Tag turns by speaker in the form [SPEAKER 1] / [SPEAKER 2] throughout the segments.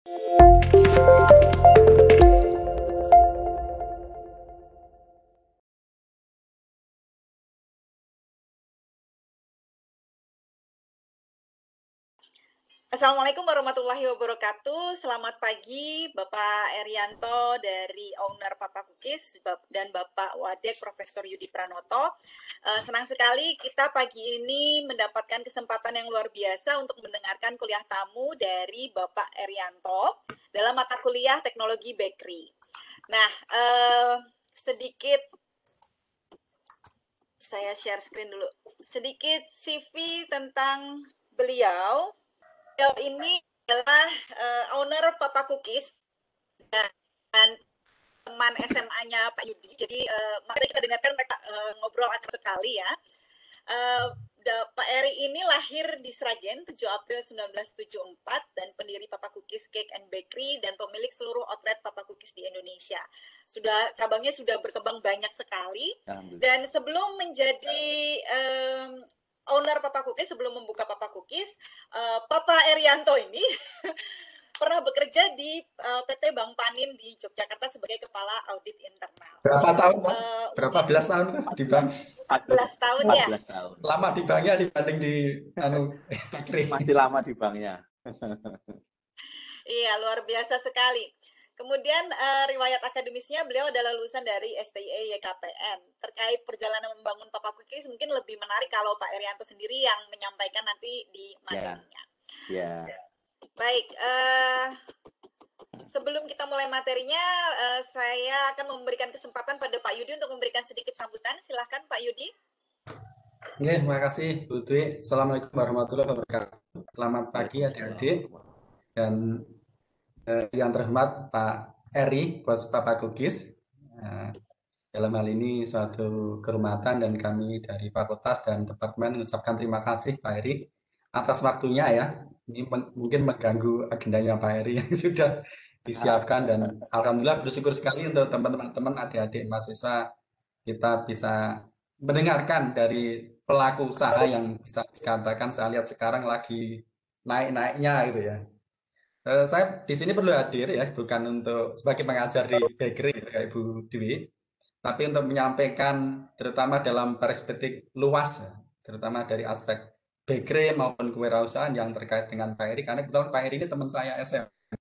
[SPEAKER 1] Assalamualaikum warahmatullahi wabarakatuh. Selamat pagi Bapak Erianto dari owner Papa Cookies dan Bapak Wadek Profesor Yudi Pranoto. Senang sekali kita pagi ini mendapatkan kesempatan yang luar biasa untuk mendengarkan kuliah tamu dari Bapak Erianto dalam mata kuliah Teknologi Bakery. Nah, sedikit saya share screen dulu. Sedikit CV tentang beliau. Beliau ini adalah owner Papa Cookies dan teman SMA-nya Pak Yudi. Jadi mari kita dengarkan mereka ngobrol akrab sekali ya. Pak Eri ini lahir di Sragen 7 April 1974 dan pendiri Papa Cookies Cake and Bakery dan pemilik seluruh outlet Papa Cookies di Indonesia. Cabangnya sudah berkembang banyak sekali. Dan sebelum menjadi owner Papa Cookies, sebelum membuka Papa Cookies, Papa Erianto ini pernah bekerja di PT Bank Panin di Yogyakarta sebagai kepala audit internal.
[SPEAKER 2] Berapa tahun, Pak? Berapa belas tahun di bank?
[SPEAKER 1] 14 tahun ya.
[SPEAKER 3] 14 tahun.
[SPEAKER 2] Lama di banknya dibanding di bakery.
[SPEAKER 3] Masih lama di banknya.
[SPEAKER 1] Iya, luar biasa sekali. Kemudian riwayat akademisnya beliau adalah lulusan dari STIE YKPN. Terkait perjalanan membangun Papa Cookies mungkin lebih menarik kalau Pak Erianto sendiri yang menyampaikan nanti di materinya.
[SPEAKER 3] Ya.
[SPEAKER 1] Baik, sebelum kita mulai materinya, saya akan memberikan kesempatan pada Pak Yudi untuk memberikan sedikit sambutan. Silahkan Pak Yudi.
[SPEAKER 2] Ya, terima kasih Bu Dwi. Assalamualaikum warahmatullahi wabarakatuh. Selamat pagi adik-adik dan yang terhormat Pak Eri, bos Papa Cookies. Dalam hal ini suatu kehormatan dan kami dari Fakultas dan Departemen mengucapkan terima kasih Pak Eri atas waktunya ya. Ini mungkin mengganggu agendanya Pak Eri yang sudah disiapkan dan alhamdulillah bersyukur sekali untuk teman-teman adik-adik mahasiswa kita bisa mendengarkan dari pelaku usaha yang bisa dikatakan saya lihat sekarang lagi naik-naiknya gitu ya. Saya di sini perlu hadir ya, bukan untuk sebagai pengajar di bakery kayak Ibu Dwi, tapi untuk menyampaikan terutama dalam perspektif luas, terutama dari aspek bakery maupun kewirausahaan yang terkait dengan Pak Eri, karena kebetulan Pak Eri ini teman saya SMA.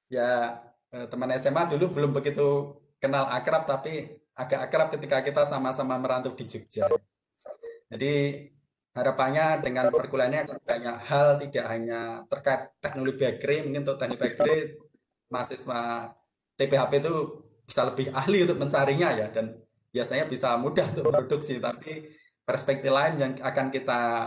[SPEAKER 2] Ya, teman SMA dulu belum begitu kenal akrab, tapi agak akrab ketika kita sama-sama merantau di Jogja. Jadi harapannya dengan perkuliahannya akan banyak hal, tidak hanya terkait teknologi bakery, mungkin untuk teknik bakery mahasiswa TPHP itu bisa lebih ahli untuk mencarinya ya, dan biasanya bisa mudah untuk produksi, tapi perspektif lain yang akan kita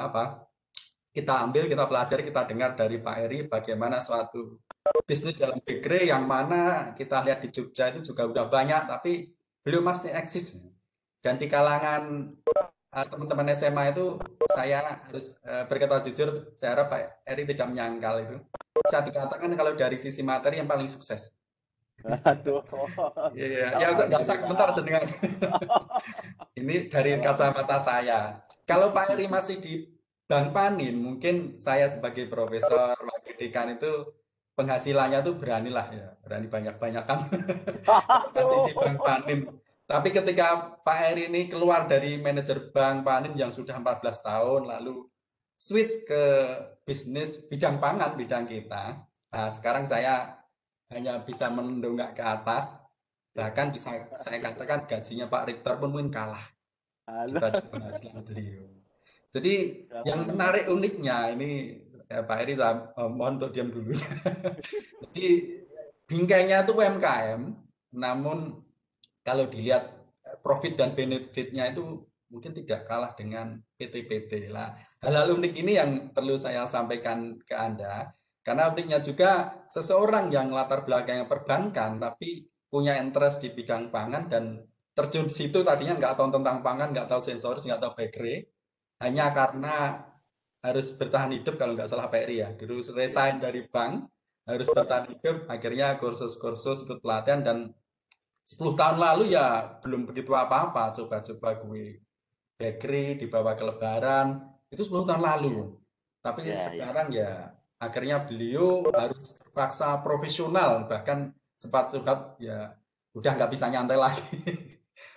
[SPEAKER 2] ambil, kita pelajari, kita dengar dari Pak Eri bagaimana suatu bisnis dalam bakery yang mana kita lihat di Jogja itu juga udah banyak, tapi belum masih eksis. Dan di kalangan teman-teman SMA itu saya harus berkata jujur, saya harap Pak Eri tidak menyangkal itu. Bisa dikatakan kalau dari sisi materi yang paling sukses.
[SPEAKER 3] Aduh.
[SPEAKER 2] Iya, ya nggak usah komentar jenengan. Ini dari kacamata saya. Kalau Pak Eri masih di Bank Panin, mungkin saya sebagai profesor wakil dekan itu penghasilannya tuh beranilah ya, berani banyak-banyakan. Masih di Bank Panin. Tapi ketika Pak Eri ini keluar dari manajer Bank Panin yang sudah 14 tahun, lalu switch ke bisnis bidang pangan, bidang kita. Nah, sekarang saya hanya bisa menunggak ke atas, bahkan bisa saya katakan gajinya Pak Rektor pun mungkin kalah dibanding penghasilan beliau. Jadi yang menarik uniknya ini Pak Eri, mohon untuk diam dulu. Jadi bingkainya itu UMKM, namun kalau dilihat profit dan benefitnya itu mungkin tidak kalah dengan PT-PT lah. Hal-hal unik ini yang perlu saya sampaikan ke Anda, karena uniknya juga seseorang yang latar belakangnya perbankan tapi punya interest di bidang pangan dan terjun di situ, tadinya nggak tahu tentang pangan, nggak tahu sensoris, nggak tahu bakery, hanya karena harus bertahan hidup, kalau nggak salah Pak Eri ya, dulu resign dari bank, harus bertahan hidup, akhirnya kursus-kursus ikut pelatihan, dan 10 tahun lalu ya belum begitu apa-apa, coba-coba kue bakery dibawa ke lebaran, itu 10 tahun lalu. Tapi sekarang ya Akhirnya beliau harus terpaksa profesional, bahkan sempat ya udah nggak bisa nyantai lagi.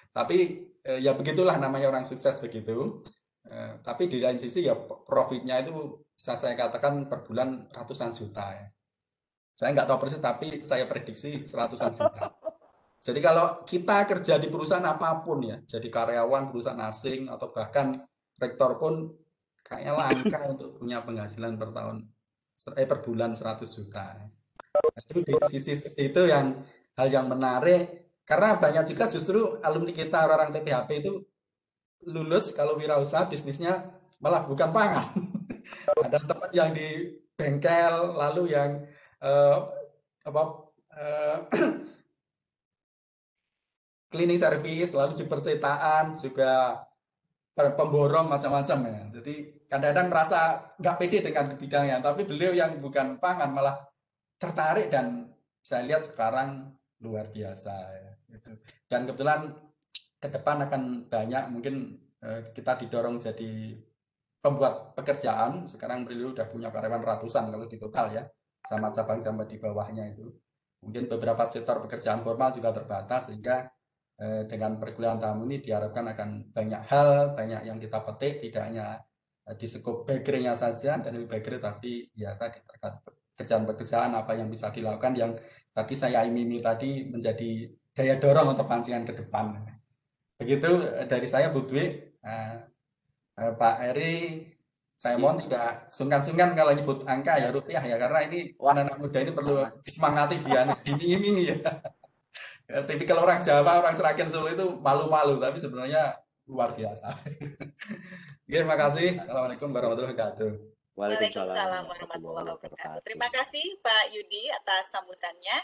[SPEAKER 2] Tapi ya begitulah namanya orang sukses begitu. Tapi di lain sisi ya profitnya itu bisa saya katakan per bulan ratusan juta ya. Saya nggak tahu persis tapi saya prediksi ratusan juta. Jadi kalau kita kerja di perusahaan apapun ya, jadi karyawan perusahaan asing atau bahkan rektor pun kayaknya langka untuk punya penghasilan per tahun per bulan 100 juta. Nah, itu di sisi itu yang hal yang menarik karena banyak juga justru alumni kita orang-orang TPHP itu lulus kalau wirausaha bisnisnya malah bukan pangan. Ada teman yang di bengkel lalu yang eh, apa eh, cleaning service lalu di percetaan juga pemborong macam-macam ya. Jadi kadang-kadang merasa nggak pede dengan bidangnya, tapi beliau yang bukan pangan malah tertarik dan saya lihat sekarang luar biasa ya, gitu. Dan kebetulan ke depan akan banyak mungkin kita didorong jadi pembuat pekerjaan. Sekarang beliau udah punya karyawan ratusan kalau di total ya, sama cabang-cabang di bawahnya itu. Mungkin beberapa sektor pekerjaan formal juga terbatas sehingga dengan perkuliahan tamu ini diharapkan akan banyak hal, banyak yang kita petik, tidak hanya di skop background-nya saja, dan background tapi ya tadi terkait pekerjaan-pekerjaan apa yang bisa dilakukan yang tadi saya imimi tadi menjadi daya dorong untuk pancingan ke depan. Begitu dari saya Bu Dwi. Pak Eri, saya mohon tidak sungkan-sungkan kalau nyebut angka ya rupiah ya, karena ini
[SPEAKER 3] Wah,
[SPEAKER 2] anak-anak muda ini perlu
[SPEAKER 3] sangat.
[SPEAKER 2] disemangati dia, diiming-imingi ya. Tipikal orang Jawa, orang Seragen Solo itu malu-malu, tapi sebenarnya luar biasa. Oke, terima kasih. Assalamualaikum warahmatullahi wabarakatuh.
[SPEAKER 3] Waalaikumsalam
[SPEAKER 1] Waalaikumsalam
[SPEAKER 3] warahmatullahi
[SPEAKER 1] warahmatullahi wabarakatuh.
[SPEAKER 3] wabarakatuh.
[SPEAKER 1] Terima kasih Pak Yudi atas sambutannya.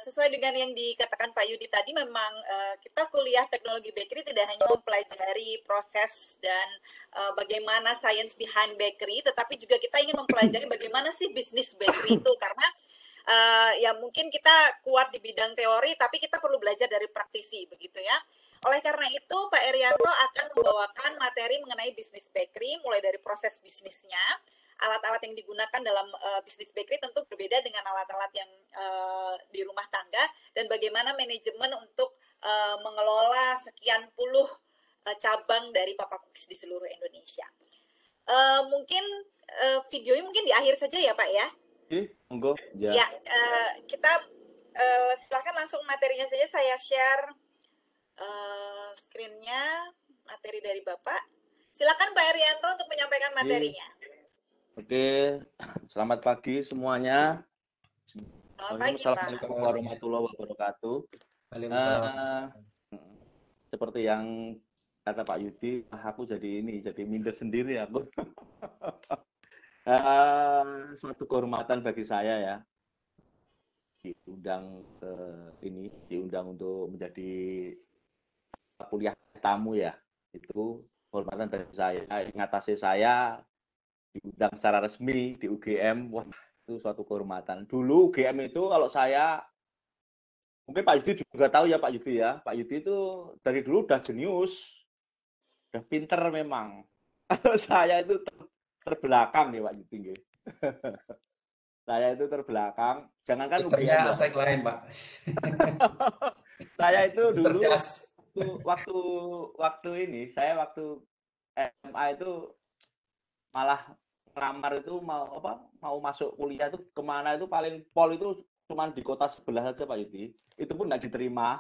[SPEAKER 1] Sesuai dengan yang dikatakan Pak Yudi tadi, memang kita kuliah teknologi bakery tidak hanya mempelajari proses dan bagaimana science behind bakery, tetapi juga kita ingin mempelajari bagaimana sih bisnis bakery itu, karena ya mungkin kita kuat di bidang teori, tapi kita perlu belajar dari praktisi, begitu ya. Oleh karena itu, Pak Erianto akan membawakan materi mengenai bisnis bakery, mulai dari proses bisnisnya, alat-alat yang digunakan dalam bisnis bakery tentu berbeda dengan alat-alat yang di rumah tangga, dan bagaimana manajemen untuk mengelola sekian puluh cabang dari Papa Cookies di seluruh Indonesia. Mungkin videonya mungkin di akhir saja ya Pak ya.
[SPEAKER 3] Monggo.
[SPEAKER 1] Ya, kita silakan langsung materinya saja, saya share screen-nya, materi dari Bapak. Silakan Pak Erianto untuk menyampaikan materinya.
[SPEAKER 3] Oke, selamat pagi semuanya.
[SPEAKER 1] Selamat pagi, Pak.
[SPEAKER 3] Assalamualaikum warahmatullahi wabarakatuh. Seperti yang kata Pak Yudi, aku jadi minder sendiri aku. Suatu kehormatan bagi saya ya, diundang untuk menjadi kuliah tamu ya, itu kehormatan bagi saya. Ngatasi saya diundang secara resmi di UGM, wah itu suatu kehormatan. Dulu UGM itu kalau saya, mungkin Pak Yudi juga tahu ya Pak Yudi ya, Pak Yudi itu dari dulu udah jenius, udah pinter memang. Saya itu terbelakang nih Pak Yudi. Saya itu terbelakang, jangankan UGM loh.
[SPEAKER 2] Aspek lain Pak.
[SPEAKER 3] Saya itu dulu
[SPEAKER 2] Cerdas.
[SPEAKER 3] waktu ini, saya waktu SMA itu malah ngelamar itu mau masuk kuliah itu kemana itu paling pol itu cuma di kota sebelah saja Pak Yudi. Itu pun nggak diterima.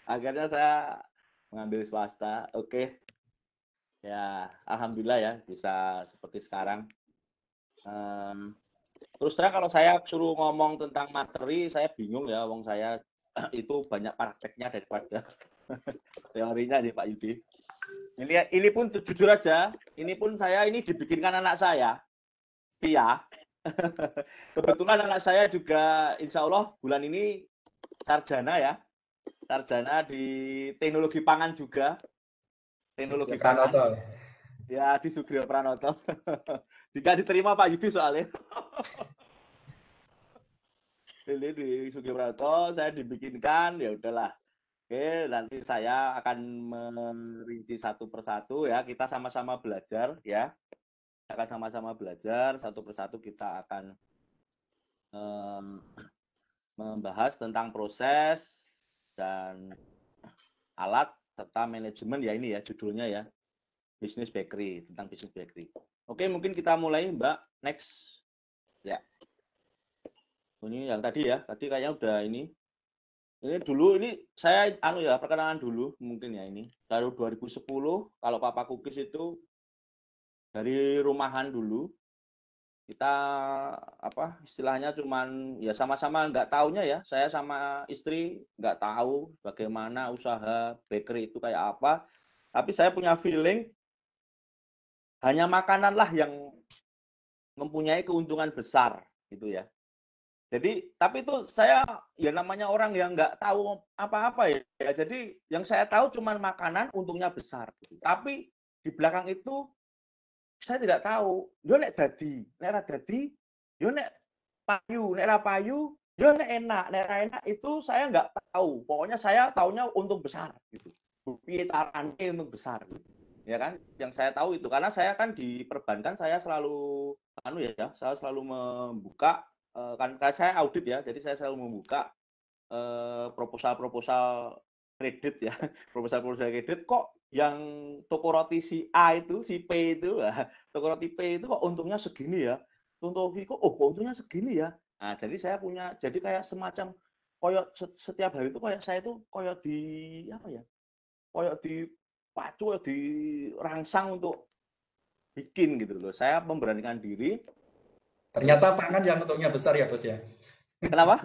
[SPEAKER 3] Akhirnya saya mengambil swasta. Oke. Ya, alhamdulillah ya bisa seperti sekarang. Terus terang kalau saya suruh ngomong tentang materi, saya bingung ya, wong saya itu banyak prakteknya daripada teorinya nih Pak Yudi. Ini pun jujur aja, ini pun saya ini dibikinkan anak saya, Pia. Kebetulan anak saya juga insya Allah bulan ini sarjana ya, sarjana di teknologi pangan juga, teknologi pangan. Ya di Sugrio Pranoto. Jika diterima Pak Yudi soalnya. Di Sugrio Pranoto saya dibikinkan, ya udahlah. Oke, nanti saya akan merinci satu persatu ya. Kita sama-sama belajar ya. akan sama-sama belajar, satu persatu kita akan membahas tentang proses dan alat serta manajemen ya, ini ya judulnya ya, bisnis bakery, tentang bisnis bakery. Oke, mungkin kita mulai Mbak, next. Ya. Ini yang tadi ya, tadi kayaknya udah ini. Ini dulu, ini saya perkenalan dulu mungkin ya ini. Dari 2010, kalau Papa Cookies itu dari rumahan dulu. Kita istilahnya cuman ya sama-sama nggak taunya ya, saya sama istri nggak tahu bagaimana usaha bakery itu kayak apa, tapi saya punya feeling hanya makanan lah yang mempunyai keuntungan besar gitu ya. Jadi tapi itu saya ya namanya orang yang nggak tahu apa-apa ya, jadi yang saya tahu cuman makanan untungnya besar gitu. Tapi di belakang itu saya tidak tahu yo nek ra dadi yo nek payu, nek ra payu, yo nek ra enak itu saya nggak tahu. Pokoknya saya taunya untung besar gitu. Piye carane untung besar gitu. Ya kan? Yang saya tahu itu karena saya kan di perbankan saya selalu saya selalu membuka kan saya audit ya. Jadi saya selalu membuka proposal-proposal kredit ya. Proposal-proposal kredit kok yang toko roti si A itu, si P itu, toko roti P itu kok untungnya segini ya. Untuk kok untungnya segini ya. Nah, jadi saya punya, jadi kayak semacam koyok setiap hari itu kayak saya itu koyok di koyok di pacu, dirangsang untuk bikin gitu loh. Saya memberanikan diri.
[SPEAKER 2] Ternyata
[SPEAKER 3] Terus
[SPEAKER 2] pangan yang untungnya besar ya, Bos ya.
[SPEAKER 3] kenapa?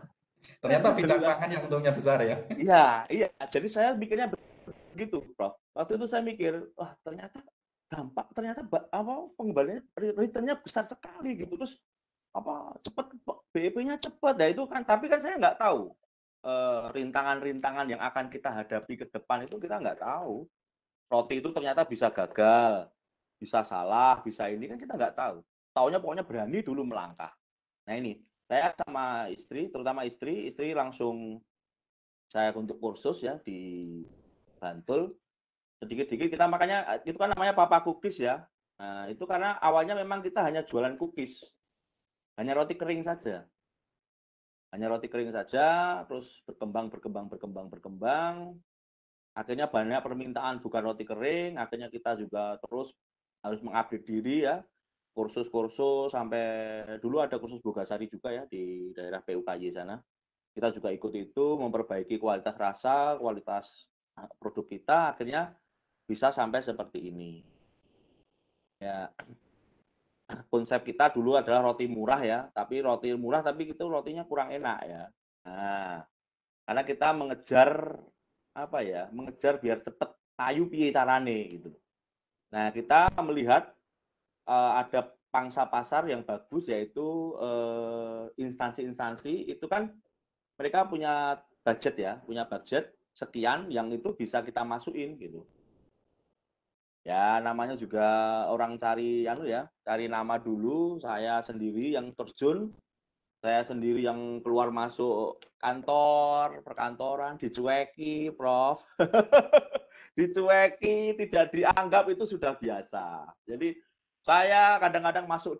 [SPEAKER 2] Ternyata bidang pangan yang untungnya besar ya.
[SPEAKER 3] Iya, iya. Jadi saya mikirnya begitu, Prof. Waktu itu saya mikir, wah ternyata pengembaliannya returnnya besar sekali gitu. Terus cepat BEP-nya cepat. Nah itu kan, tapi kan saya nggak tahu rintangan-rintangan yang akan kita hadapi ke depan itu kita nggak tahu. Roti itu ternyata bisa gagal, bisa salah, bisa ini kan kita nggak tahu. Taunya pokoknya berani dulu melangkah. Nah ini saya sama istri, terutama istri langsung saya untuk kursus ya di Bantul. Sedikit-sedikit kita, makanya itu kan namanya Papa Cookies ya. Nah, itu karena awalnya memang kita hanya jualan cookies. Hanya roti kering saja. Hanya roti kering saja, terus berkembang. Akhirnya banyak permintaan bukan roti kering, akhirnya kita juga terus harus mengupdate diri ya. Kursus-kursus, sampai dulu ada kursus Bogasari juga ya di daerah PUKY sana. Kita juga ikut itu, memperbaiki kualitas rasa, kualitas produk kita, akhirnya bisa sampai seperti ini. Ya, konsep kita dulu adalah roti murah ya, tapi itu rotinya kurang enak ya. Nah, karena kita mengejar biar cepet payu piye carane gitu. Nah, kita melihat ada pangsa pasar yang bagus, yaitu instansi-instansi itu kan mereka punya budget sekian yang itu bisa kita masukin gitu. Ya namanya juga orang cari cari nama dulu. Saya sendiri yang terjun, saya sendiri yang keluar masuk kantor, perkantoran, dicueki, Prof. Dicueki, tidak dianggap, itu sudah biasa. Jadi saya kadang-kadang masuk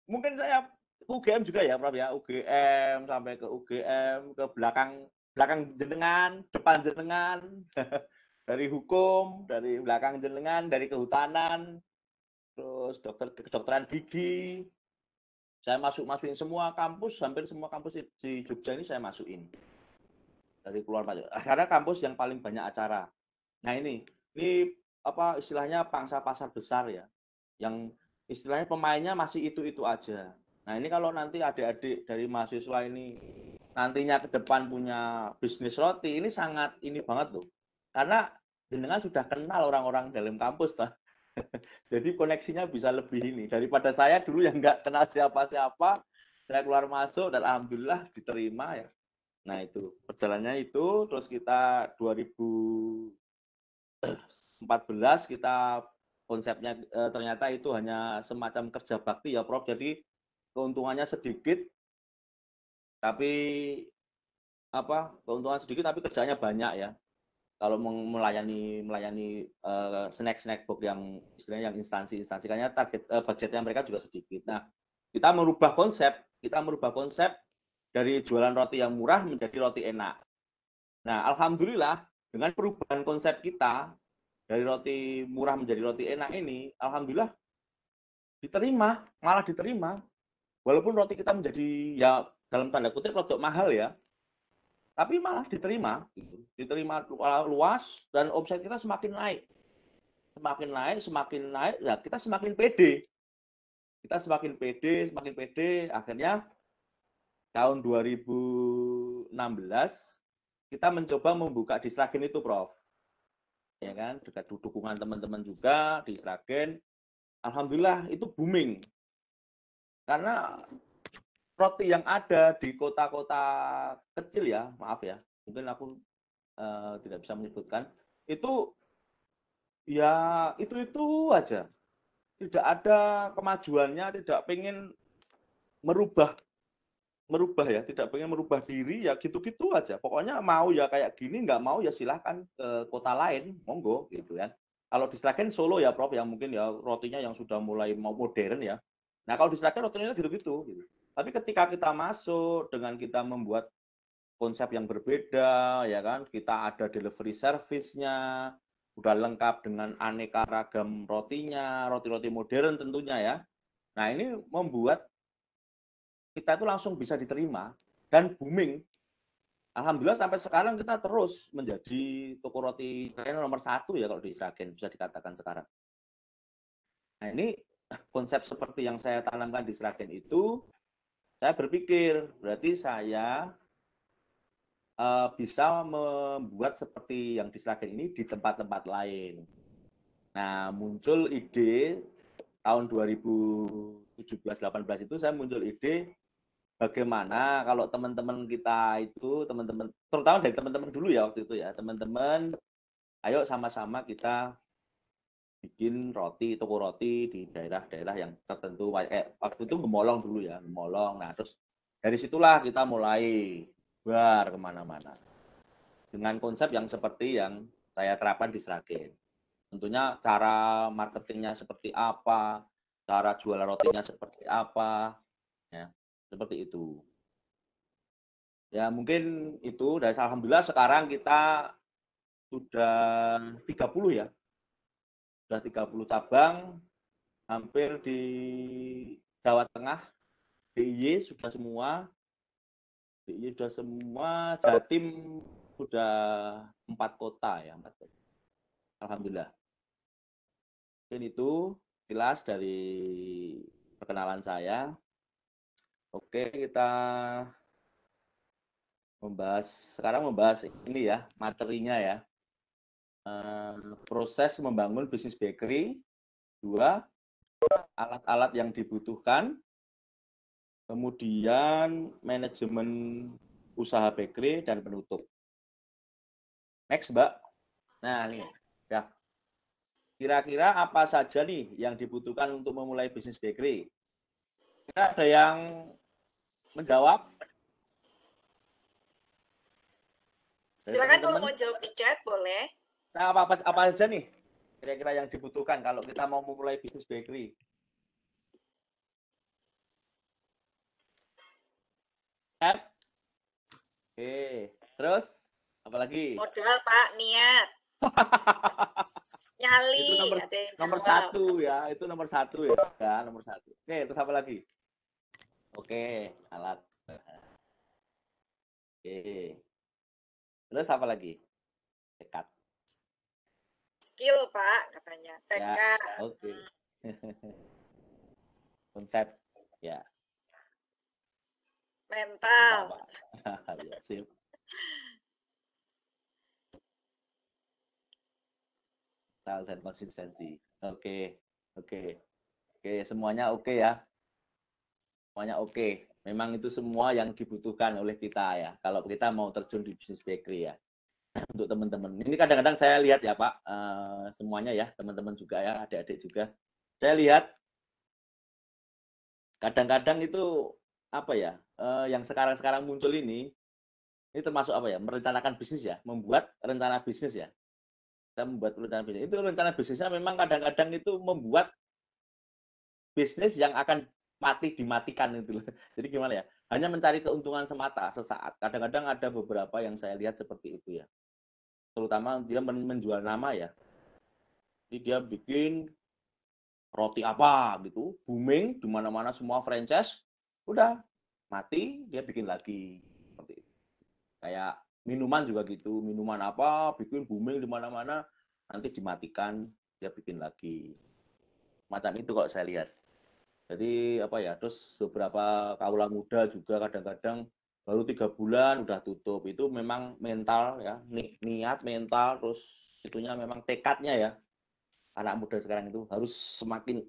[SPEAKER 3] mungkin saya UGM juga ya, Prof ya, UGM sampai ke UGM, ke belakang jenengan, depan jenengan. Dari hukum, dari belakang jenengan, dari kehutanan, terus kedokteran gigi. Saya masukin semua kampus, hampir semua kampus di Jogja ini saya masukin. Dari keluar masuk. Karena kampus yang paling banyak acara. Nah ini istilahnya pangsa pasar besar ya. Yang istilahnya pemainnya masih itu-itu aja. Nah ini kalau nanti adik-adik dari mahasiswa ini nantinya ke depan punya bisnis roti, ini sangat ini banget loh. Karena jenengan sudah kenal orang-orang dalam kampus toh. Jadi koneksinya bisa lebih ini daripada saya dulu yang nggak kenal siapa-siapa. Saya keluar masuk dan alhamdulillah diterima ya. Nah itu perjalanannya itu, terus kita 2014 kita konsepnya ternyata itu hanya semacam kerja bakti ya, Prof. Jadi keuntungannya sedikit, tapi keuntungan sedikit tapi kerjanya banyak ya. kalau melayani snack box yang istilahnya yang instansi karena target budgetnya mereka juga sedikit. Nah, kita merubah konsep dari jualan roti yang murah menjadi roti enak. Nah, alhamdulillah dengan perubahan konsep kita dari roti murah menjadi roti enak ini, alhamdulillah malah diterima. Walaupun roti kita menjadi ya dalam tanda kutip produk mahal ya, tapi malah diterima luas dan omset kita semakin naik, ya kita semakin pede, akhirnya tahun 2016 kita mencoba membuka di Sragen itu, Prof. Ya kan, dekat dukungan teman-teman juga di Sragen, alhamdulillah itu booming karena roti yang ada di kota-kota kecil ya, maaf ya, mungkin aku tidak bisa menyebutkan, itu ya itu aja, tidak ada kemajuannya, tidak pengen merubah ya, tidak pengen merubah diri ya, gitu-gitu aja. Pokoknya mau ya kayak gini, nggak mau ya silahkan ke kota lain, monggo gitu kan. Kalau di Sragen Solo ya Prof, yang mungkin ya rotinya yang sudah mulai mau modern ya. Nah kalau di Sragen rotinya gitu-gitu. Gitu. Tapi ketika kita masuk dengan kita membuat konsep yang berbeda, ya kan, kita ada delivery service-nya, udah lengkap dengan aneka ragam rotinya, roti-roti modern tentunya ya. Nah ini membuat kita itu langsung bisa diterima dan booming. Alhamdulillah sampai sekarang kita terus menjadi toko roti nomor 1 ya kalau di Sragen, bisa dikatakan sekarang. Nah ini konsep seperti yang saya tanamkan di Sragen itu, saya berpikir berarti saya bisa membuat seperti yang di Sragen ini di tempat-tempat lain. Nah muncul ide tahun 2017-18 itu saya muncul ide bagaimana kalau teman-teman kita itu, teman-teman, terutama dari teman-teman dulu ya waktu itu ya, teman-teman, ayo sama-sama kita bikin roti, toko roti di daerah-daerah yang tertentu. Waktu itu Gemolong dulu ya, Gemolong. Nah terus dari situlah kita mulai bar kemana-mana. Dengan konsep yang seperti yang saya terapkan di Sragen. Tentunya cara marketingnya seperti apa, cara jual rotinya seperti apa, ya seperti itu. Ya mungkin itu dari alhamdulillah sekarang kita sudah 30 ya. Sudah 30 cabang, hampir di Jawa Tengah, DIY sudah semua, Jatim sudah 4 kota ya, 4 kota. Alhamdulillah. Mungkin itu jelas dari perkenalan saya. Oke, kita sekarang membahas ini ya, materinya ya. Proses membangun bisnis bakery, 2, alat-alat yang dibutuhkan, kemudian manajemen usaha bakery dan penutup. Next, Mbak. Nah, ini ya. Kira-kira apa saja nih yang dibutuhkan untuk memulai bisnis bakery? Kira ada yang menjawab?
[SPEAKER 1] Silakan kalau mau jawab di chat boleh.
[SPEAKER 3] Nah, apa saja nih kira-kira yang dibutuhkan kalau kita mau memulai bisnis bakery? Oke, terus apa lagi?
[SPEAKER 1] Modal Pak, niat. Nyali.
[SPEAKER 3] Itu nomor 1 ya, itu nomor 1 ya, nomor 1. Oke, terus apa lagi? Oke, alat. Oke. Terus apa lagi? Tekad.
[SPEAKER 1] Skill Pak katanya.
[SPEAKER 3] Ya,
[SPEAKER 1] Tekad.
[SPEAKER 3] oke. Konsep, ya.
[SPEAKER 1] Mental.
[SPEAKER 3] Ya, sip. Mental dan konsistensi. Oke. Semuanya oke ya. Semuanya oke. Memang itu semua yang dibutuhkan oleh kita ya. Kalau kita mau terjun di bisnis bakery ya. Untuk teman-teman. Ini kadang-kadang saya lihat ya Pak, semuanya ya, teman-teman juga ya, adik-adik juga. Saya lihat kadang-kadang itu apa ya, yang sekarang muncul ini Ini termasuk apa ya? Merencanakan bisnis ya, membuat rencana bisnis ya. Kita membuat rencana bisnis. Itu rencana bisnisnya memang kadang-kadang itu membuat bisnis yang akan dimatikan itu. Jadi gimana ya? Hanya mencari keuntungan semata sesaat. Kadang-kadang ada beberapa yang saya lihat seperti itu ya. Terutama dia menjual nama ya. Jadi dia bikin roti apa gitu, booming di mana-mana semua franchise, udah mati dia bikin lagi. Seperti itu. Kayak minuman juga gitu, minuman apa bikin booming di mana-mana, nanti dimatikan dia bikin lagi. Macam itu kalau saya lihat. Jadi apa ya, terus beberapa kaula muda juga kadang-kadang baru 3 bulan udah tutup. Itu memang mental ya, niat mental, terus itunya memang tekadnya ya. Anak muda sekarang itu harus semakin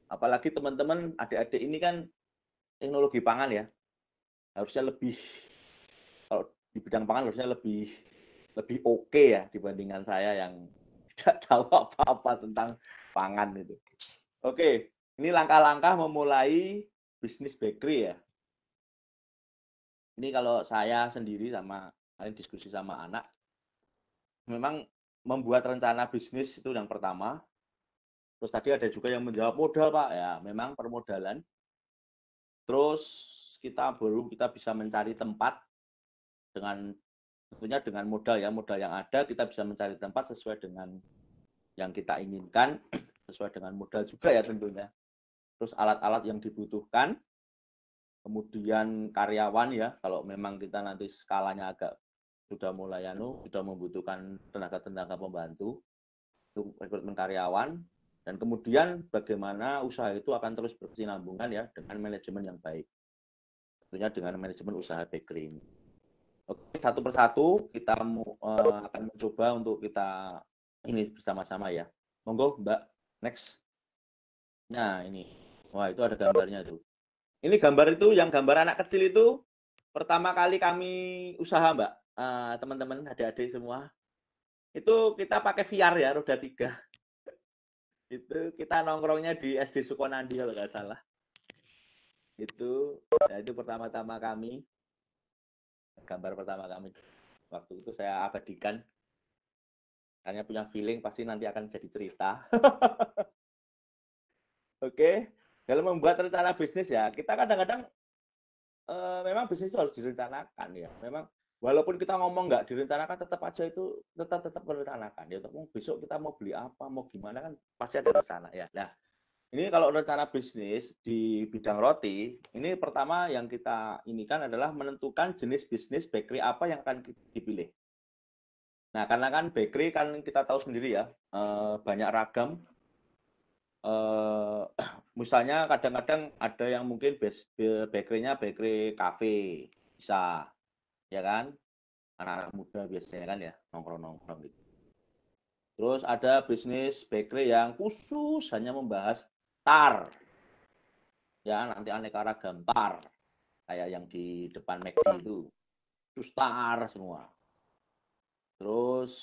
[SPEAKER 3] apalagi teman-teman adik-adik ini kan teknologi pangan ya, harusnya lebih, kalau di bidang pangan harusnya lebih oke ya dibandingkan saya yang tidak tahu apa-apa tentang pangan itu. Oke, ini langkah-langkah memulai bisnis bakery ya. Ini kalau saya sendiri sama diskusi sama anak, memang membuat rencana bisnis itu yang pertama. Terus tadi ada juga yang menjawab modal Pak, ya memang permodalan. Terus kita bisa mencari tempat dengan tentunya dengan modal ya, modal yang ada kita bisa mencari tempat sesuai dengan yang kita inginkan, sesuai dengan modal juga ya tentunya. Terus alat-alat yang dibutuhkan, kemudian karyawan ya, kalau memang kita nanti skalanya agak sudah mulai sudah membutuhkan tenaga-tenaga pembantu untuk rekrutmen karyawan, dan kemudian bagaimana usaha itu akan terus berkesinambungan ya dengan manajemen yang baik. Tentunya dengan manajemen usaha bakery ini. Oke, satu persatu kita akan mencoba untuk kita ini bersama-sama ya. Monggo Mbak, next. Nah ini, wah itu ada gambarnya tuh. Ini gambar itu yang gambar anak kecil itu pertama kali kami usaha Mbak, teman-teman adik-adik semua. Itu kita pakai VR ya, roda 3. Itu kita nongkrongnya di SD Sukonandi kalau nggak salah. Itu, nah itu pertama-tama kami, gambar pertama kami. Waktu itu saya abadikan, hanya punya feeling pasti nanti akan jadi cerita. Oke, dalam membuat rencana bisnis ya, kita kadang-kadang memang bisnis itu harus direncanakan ya. Memang walaupun kita ngomong nggak direncanakan, tetap aja itu tetap merencanakan ya. Besok kita mau beli apa, mau gimana kan pasti ada rencana ya. Nah, ini kalau rencana bisnis di bidang roti, ini pertama yang kita inikan adalah menentukan jenis bisnis bakery apa yang akan dipilih. Nah, karena kan bakery kan kita tahu sendiri ya, banyak ragam. Misalnya kadang-kadang ada yang mungkin bakery-nya bakery cafe, bisa, ya kan? Anak-anak muda biasanya kan ya, nongkrong-nongkrong gitu. Terus ada bisnis bakery yang khusus hanya membahas tar, ya nanti aneka ragam tar kayak yang di depan McD itu tar semua. Terus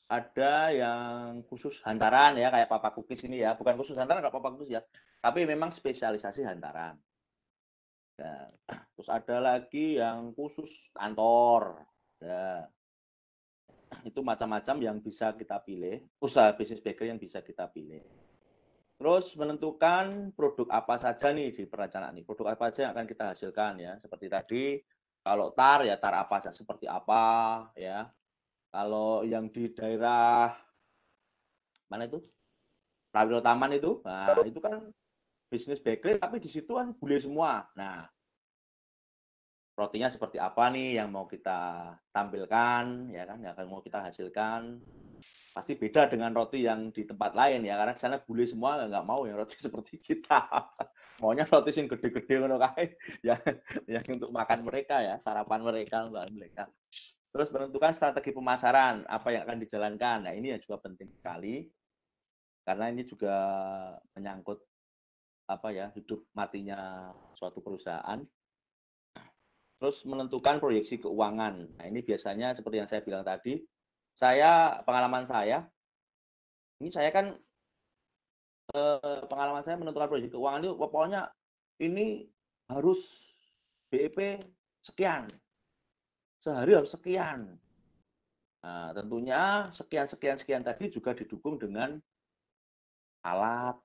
[SPEAKER 3] ada yang khusus hantaran ya kayak Papa Cookies ini ya, bukan khusus hantaran nggak Papa Cookies ya, tapi memang spesialisasi hantaran. Nah, terus ada lagi yang khusus kantor ya. Itu macam-macam yang bisa kita pilih, usaha bisnis bakery yang bisa kita pilih. Terus menentukan produk apa saja nih di perencanaan ini. Produk apa saja yang akan kita hasilkan ya. Seperti tadi, kalau tar ya tar apa dan seperti apa ya. Kalau yang di daerah mana itu? Prawiro Taman itu, nah itu kan bisnis bakery tapi di situ kan bule semua. Nah, rotinya seperti apa nih yang mau kita tampilkan ya kan, yang mau kita hasilkan. Pasti beda dengan roti yang di tempat lain ya, karena di sana bule semua nggak mau yang roti seperti kita. Maunya roti yang gede-gede ngono kae yang untuk makan mereka ya, sarapan mereka, makan mereka. Terus menentukan strategi pemasaran apa yang akan dijalankan. Nah, ini juga penting sekali karena ini juga menyangkut apa ya, hidup matinya suatu perusahaan. Terus menentukan proyeksi keuangan. Nah, ini biasanya seperti yang saya bilang tadi, pengalaman saya, ini saya kan pengalaman saya menentukan proyeksi keuangan itu pokoknya ini harus BEP sekian. sehari harus sekian. Nah, tentunya sekian tadi juga didukung dengan alat,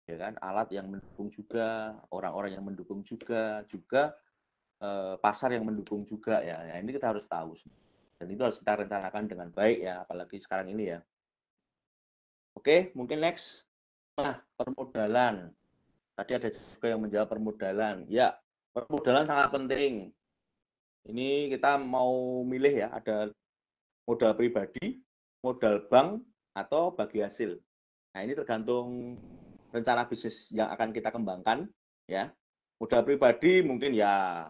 [SPEAKER 3] ya kan? Alat yang mendukung juga, orang-orang yang mendukung juga pasar yang mendukung juga ya. Nah, ini kita harus tahu. Dan itu harus kita rencanakan dengan baik ya, apalagi sekarang ini ya. Oke, mungkin next. Nah, permodalan. Tadi ada juga yang menjawab permodalan. Ya, permodalan sangat penting. Ini kita mau milih ya, ada modal pribadi, modal bank, atau bagi hasil. Nah, ini tergantung rencana bisnis yang akan kita kembangkan. Ya, modal pribadi mungkin ya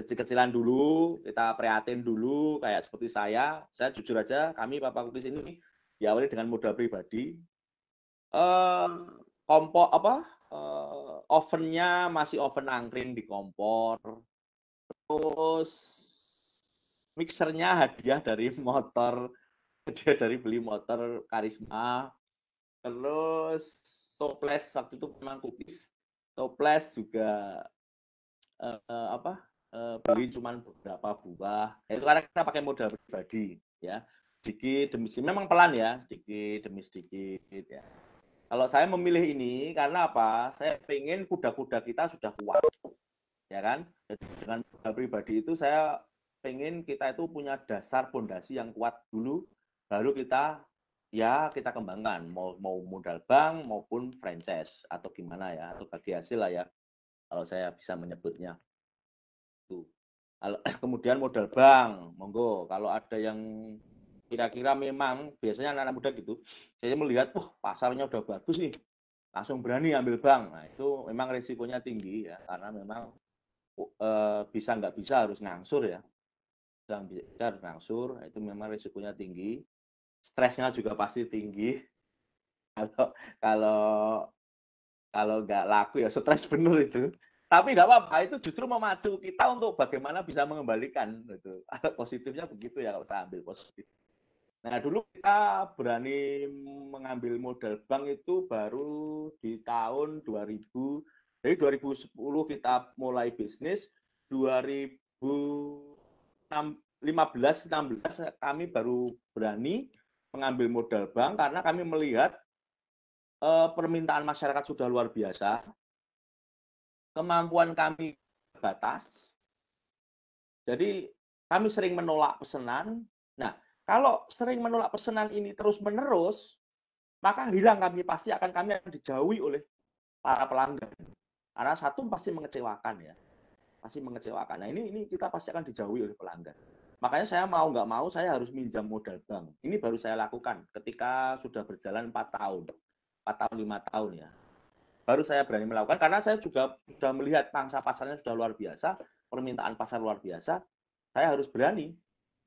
[SPEAKER 3] kecil-kecilan dulu, kita prihatin dulu, kayak seperti saya jujur aja, kami Papa Cookies ini diawali dengan modal pribadi. Kompor ovennya masih oven angkring di kompor. Terus mixernya hadiah dari beli motor Karisma. Terus toples waktu itu memang cookies. Toples juga beli cuman beberapa buah. Itu karena kita pakai modal pribadi ya. Sedikit demi sedikit, memang pelan ya, sedikit demi sedikit ya. Kalau saya memilih ini karena apa? Saya pengen kuda-kuda kita sudah kuat, ya kan? Jadi dengan modal pribadi itu saya pengen kita itu punya dasar fondasi yang kuat dulu, baru kita kembangkan, mau modal bank maupun franchise atau gimana ya, atau bagi hasil lah ya, kalau saya bisa menyebutnya. Tuh. Kemudian modal bank, monggo. Kalau ada yang kira-kira memang biasanya anak-anak muda gitu, saya melihat, pasarnya udah bagus nih, langsung berani ambil bank. Nah, itu memang risikonya tinggi ya, karena memang bisa nggak bisa harus ngangsur ya. Bisa harus ngangsur, itu memang risikonya tinggi. Stresnya juga pasti tinggi. Kalau nggak laku ya stres bener itu. Tapi nggak apa-apa, itu justru memacu kita untuk bagaimana bisa mengembalikan. Gitu. Positifnya begitu ya kalau saya ambil positif. Nah, dulu kita berani mengambil modal bank itu baru di tahun 2000. Jadi 2010 kita mulai bisnis, 2015-16 kami baru berani mengambil modal bank karena kami melihat permintaan masyarakat sudah luar biasa, kemampuan kami terbatas, jadi kami sering menolak pesanan. Nah, kalau sering menolak pesanan ini terus-menerus, maka hilang kami akan dijauhi oleh para pelanggan. Karena satu pasti mengecewakan ya, pasti mengecewakan. Nah ini kita pasti akan dijauhi oleh pelanggan. Makanya saya mau nggak mau saya harus minjam modal bank. Ini baru saya lakukan ketika sudah berjalan 4 tahun, 5 tahun ya. Baru saya berani melakukan karena saya juga sudah melihat pangsa pasarnya sudah luar biasa, permintaan pasar luar biasa. Saya harus berani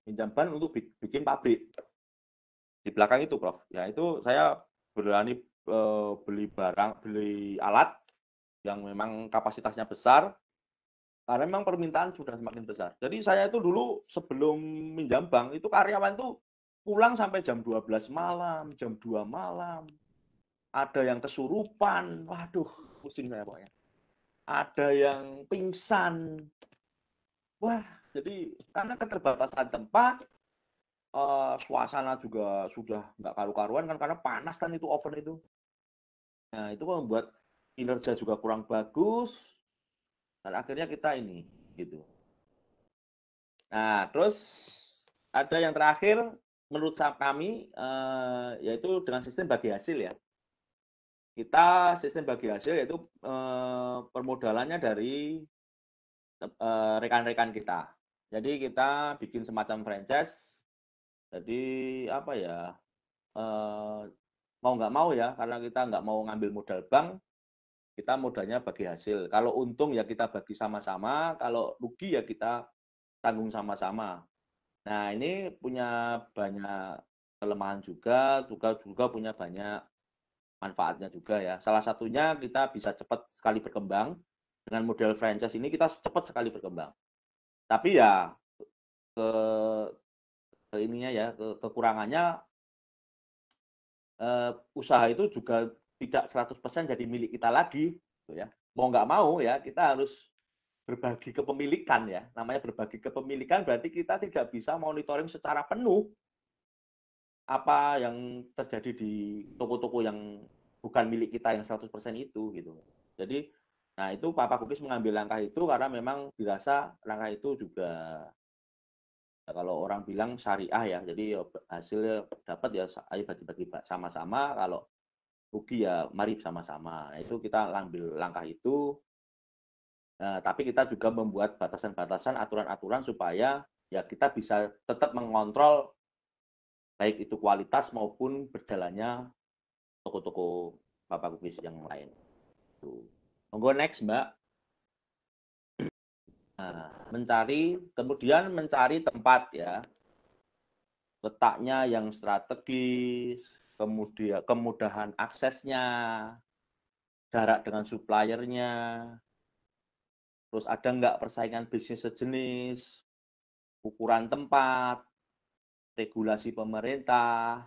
[SPEAKER 3] minjam bank untuk bikin pabrik. Di belakang itu, Prof. Ya, itu saya berani beli alat yang memang kapasitasnya besar, karena memang permintaan sudah semakin besar. Jadi saya itu dulu sebelum minjam bank, itu karyawan itu pulang sampai jam 12 malam, jam 2 malam. Ada yang kesurupan, waduh, pusing saya pokoknya. Ada yang pingsan. Wah, jadi karena keterbatasan tempat, suasana juga sudah nggak karu-karuan kan karena panas kan itu oven itu. Nah, itu membuat kinerja juga kurang bagus dan akhirnya kita ini gitu. Nah, terus ada yang terakhir menurut kami yaitu dengan sistem bagi hasil ya. Kita sistem bagi hasil yaitu permodalannya dari rekan-rekan kita. Jadi kita bikin semacam franchise. Jadi apa ya, mau nggak mau ya, karena kita nggak mau ngambil modal bank, kita modalnya bagi hasil. Kalau untung ya kita bagi sama-sama, kalau rugi ya kita tanggung sama-sama. Nah ini punya banyak kelemahan juga punya banyak manfaatnya juga ya. Salah satunya kita bisa cepat sekali berkembang. Dengan model franchise ini kita cepat sekali berkembang. Tapi ya kekurangannya usaha itu juga tidak 100% jadi milik kita lagi gitu ya. Mau nggak mau ya kita harus berbagi kepemilikan ya. Namanya berbagi kepemilikan berarti kita tidak bisa monitoring secara penuh apa yang terjadi di toko-toko yang bukan milik kita yang 100% itu gitu. Jadi nah itu Papa Kukis mengambil langkah itu karena memang dirasa langkah itu juga ya, kalau orang bilang syariah ya. Jadi hasilnya dapat ya ayo bagi-bagi sama-sama, kalau rugi ya mari sama-sama. Nah, itu kita ambil langkah itu. Nah, tapi kita juga membuat batasan-batasan, aturan-aturan supaya ya kita bisa tetap mengontrol baik itu kualitas maupun berjalannya toko-toko Papa Kukis yang lain. Tuh. Monggo next, Mbak. Nah, kemudian mencari tempat ya, letaknya yang strategis, kemudian kemudahan aksesnya, jarak dengan suppliernya, terus ada nggak persaingan bisnis sejenis, ukuran tempat, regulasi pemerintah,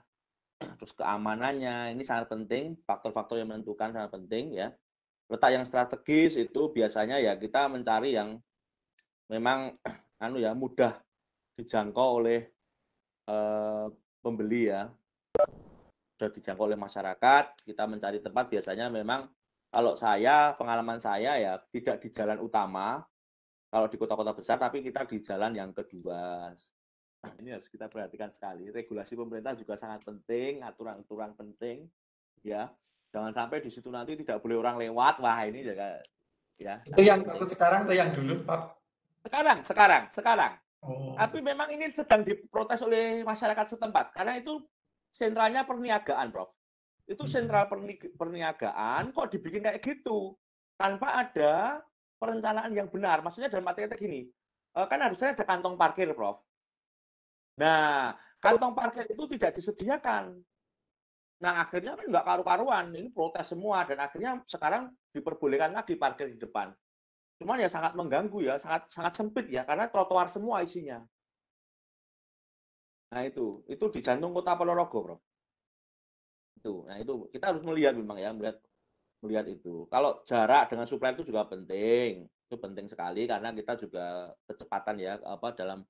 [SPEAKER 3] terus keamanannya, ini sangat penting, faktor-faktor yang menentukan sangat penting ya. Letak yang strategis itu biasanya ya kita mencari yang memang mudah dijangkau oleh pembeli ya, sudah dijangkau oleh masyarakat. Kita mencari tempat biasanya memang kalau pengalaman saya ya tidak di jalan utama kalau di kota-kota besar, tapi kita di jalan yang kedua. Nah, ini harus kita perhatikan sekali. Regulasi pemerintah juga sangat penting, aturan-aturan penting ya. Jangan sampai di situ nanti tidak boleh orang lewat. Wah, ini juga ya.
[SPEAKER 2] Itu yang takut sekarang atau yang dulu, Pak?
[SPEAKER 3] Sekarang.
[SPEAKER 2] Oh.
[SPEAKER 3] Tapi memang ini sedang diprotes oleh masyarakat setempat karena itu sentralnya perniagaan, Prof. Itu sentral perniagaan kok dibikin kayak gitu tanpa ada perencanaan yang benar. Maksudnya dalam arti kata gini, kan harusnya ada kantong parkir, Prof. Nah, kantong parkir itu tidak disediakan. Nah, akhirnya kan nggak karu-karuan. Ini protes semua dan akhirnya sekarang diperbolehkan lagi parkir di depan. Cuman ya sangat mengganggu ya, sangat sempit ya, karena trotoar semua isinya. Nah itu di jantung kota Ponorogo, Bro. Nah itu kita harus melihat memang ya, melihat itu. Kalau jarak dengan supplier itu juga penting, itu penting sekali karena kita juga kecepatan ya dalam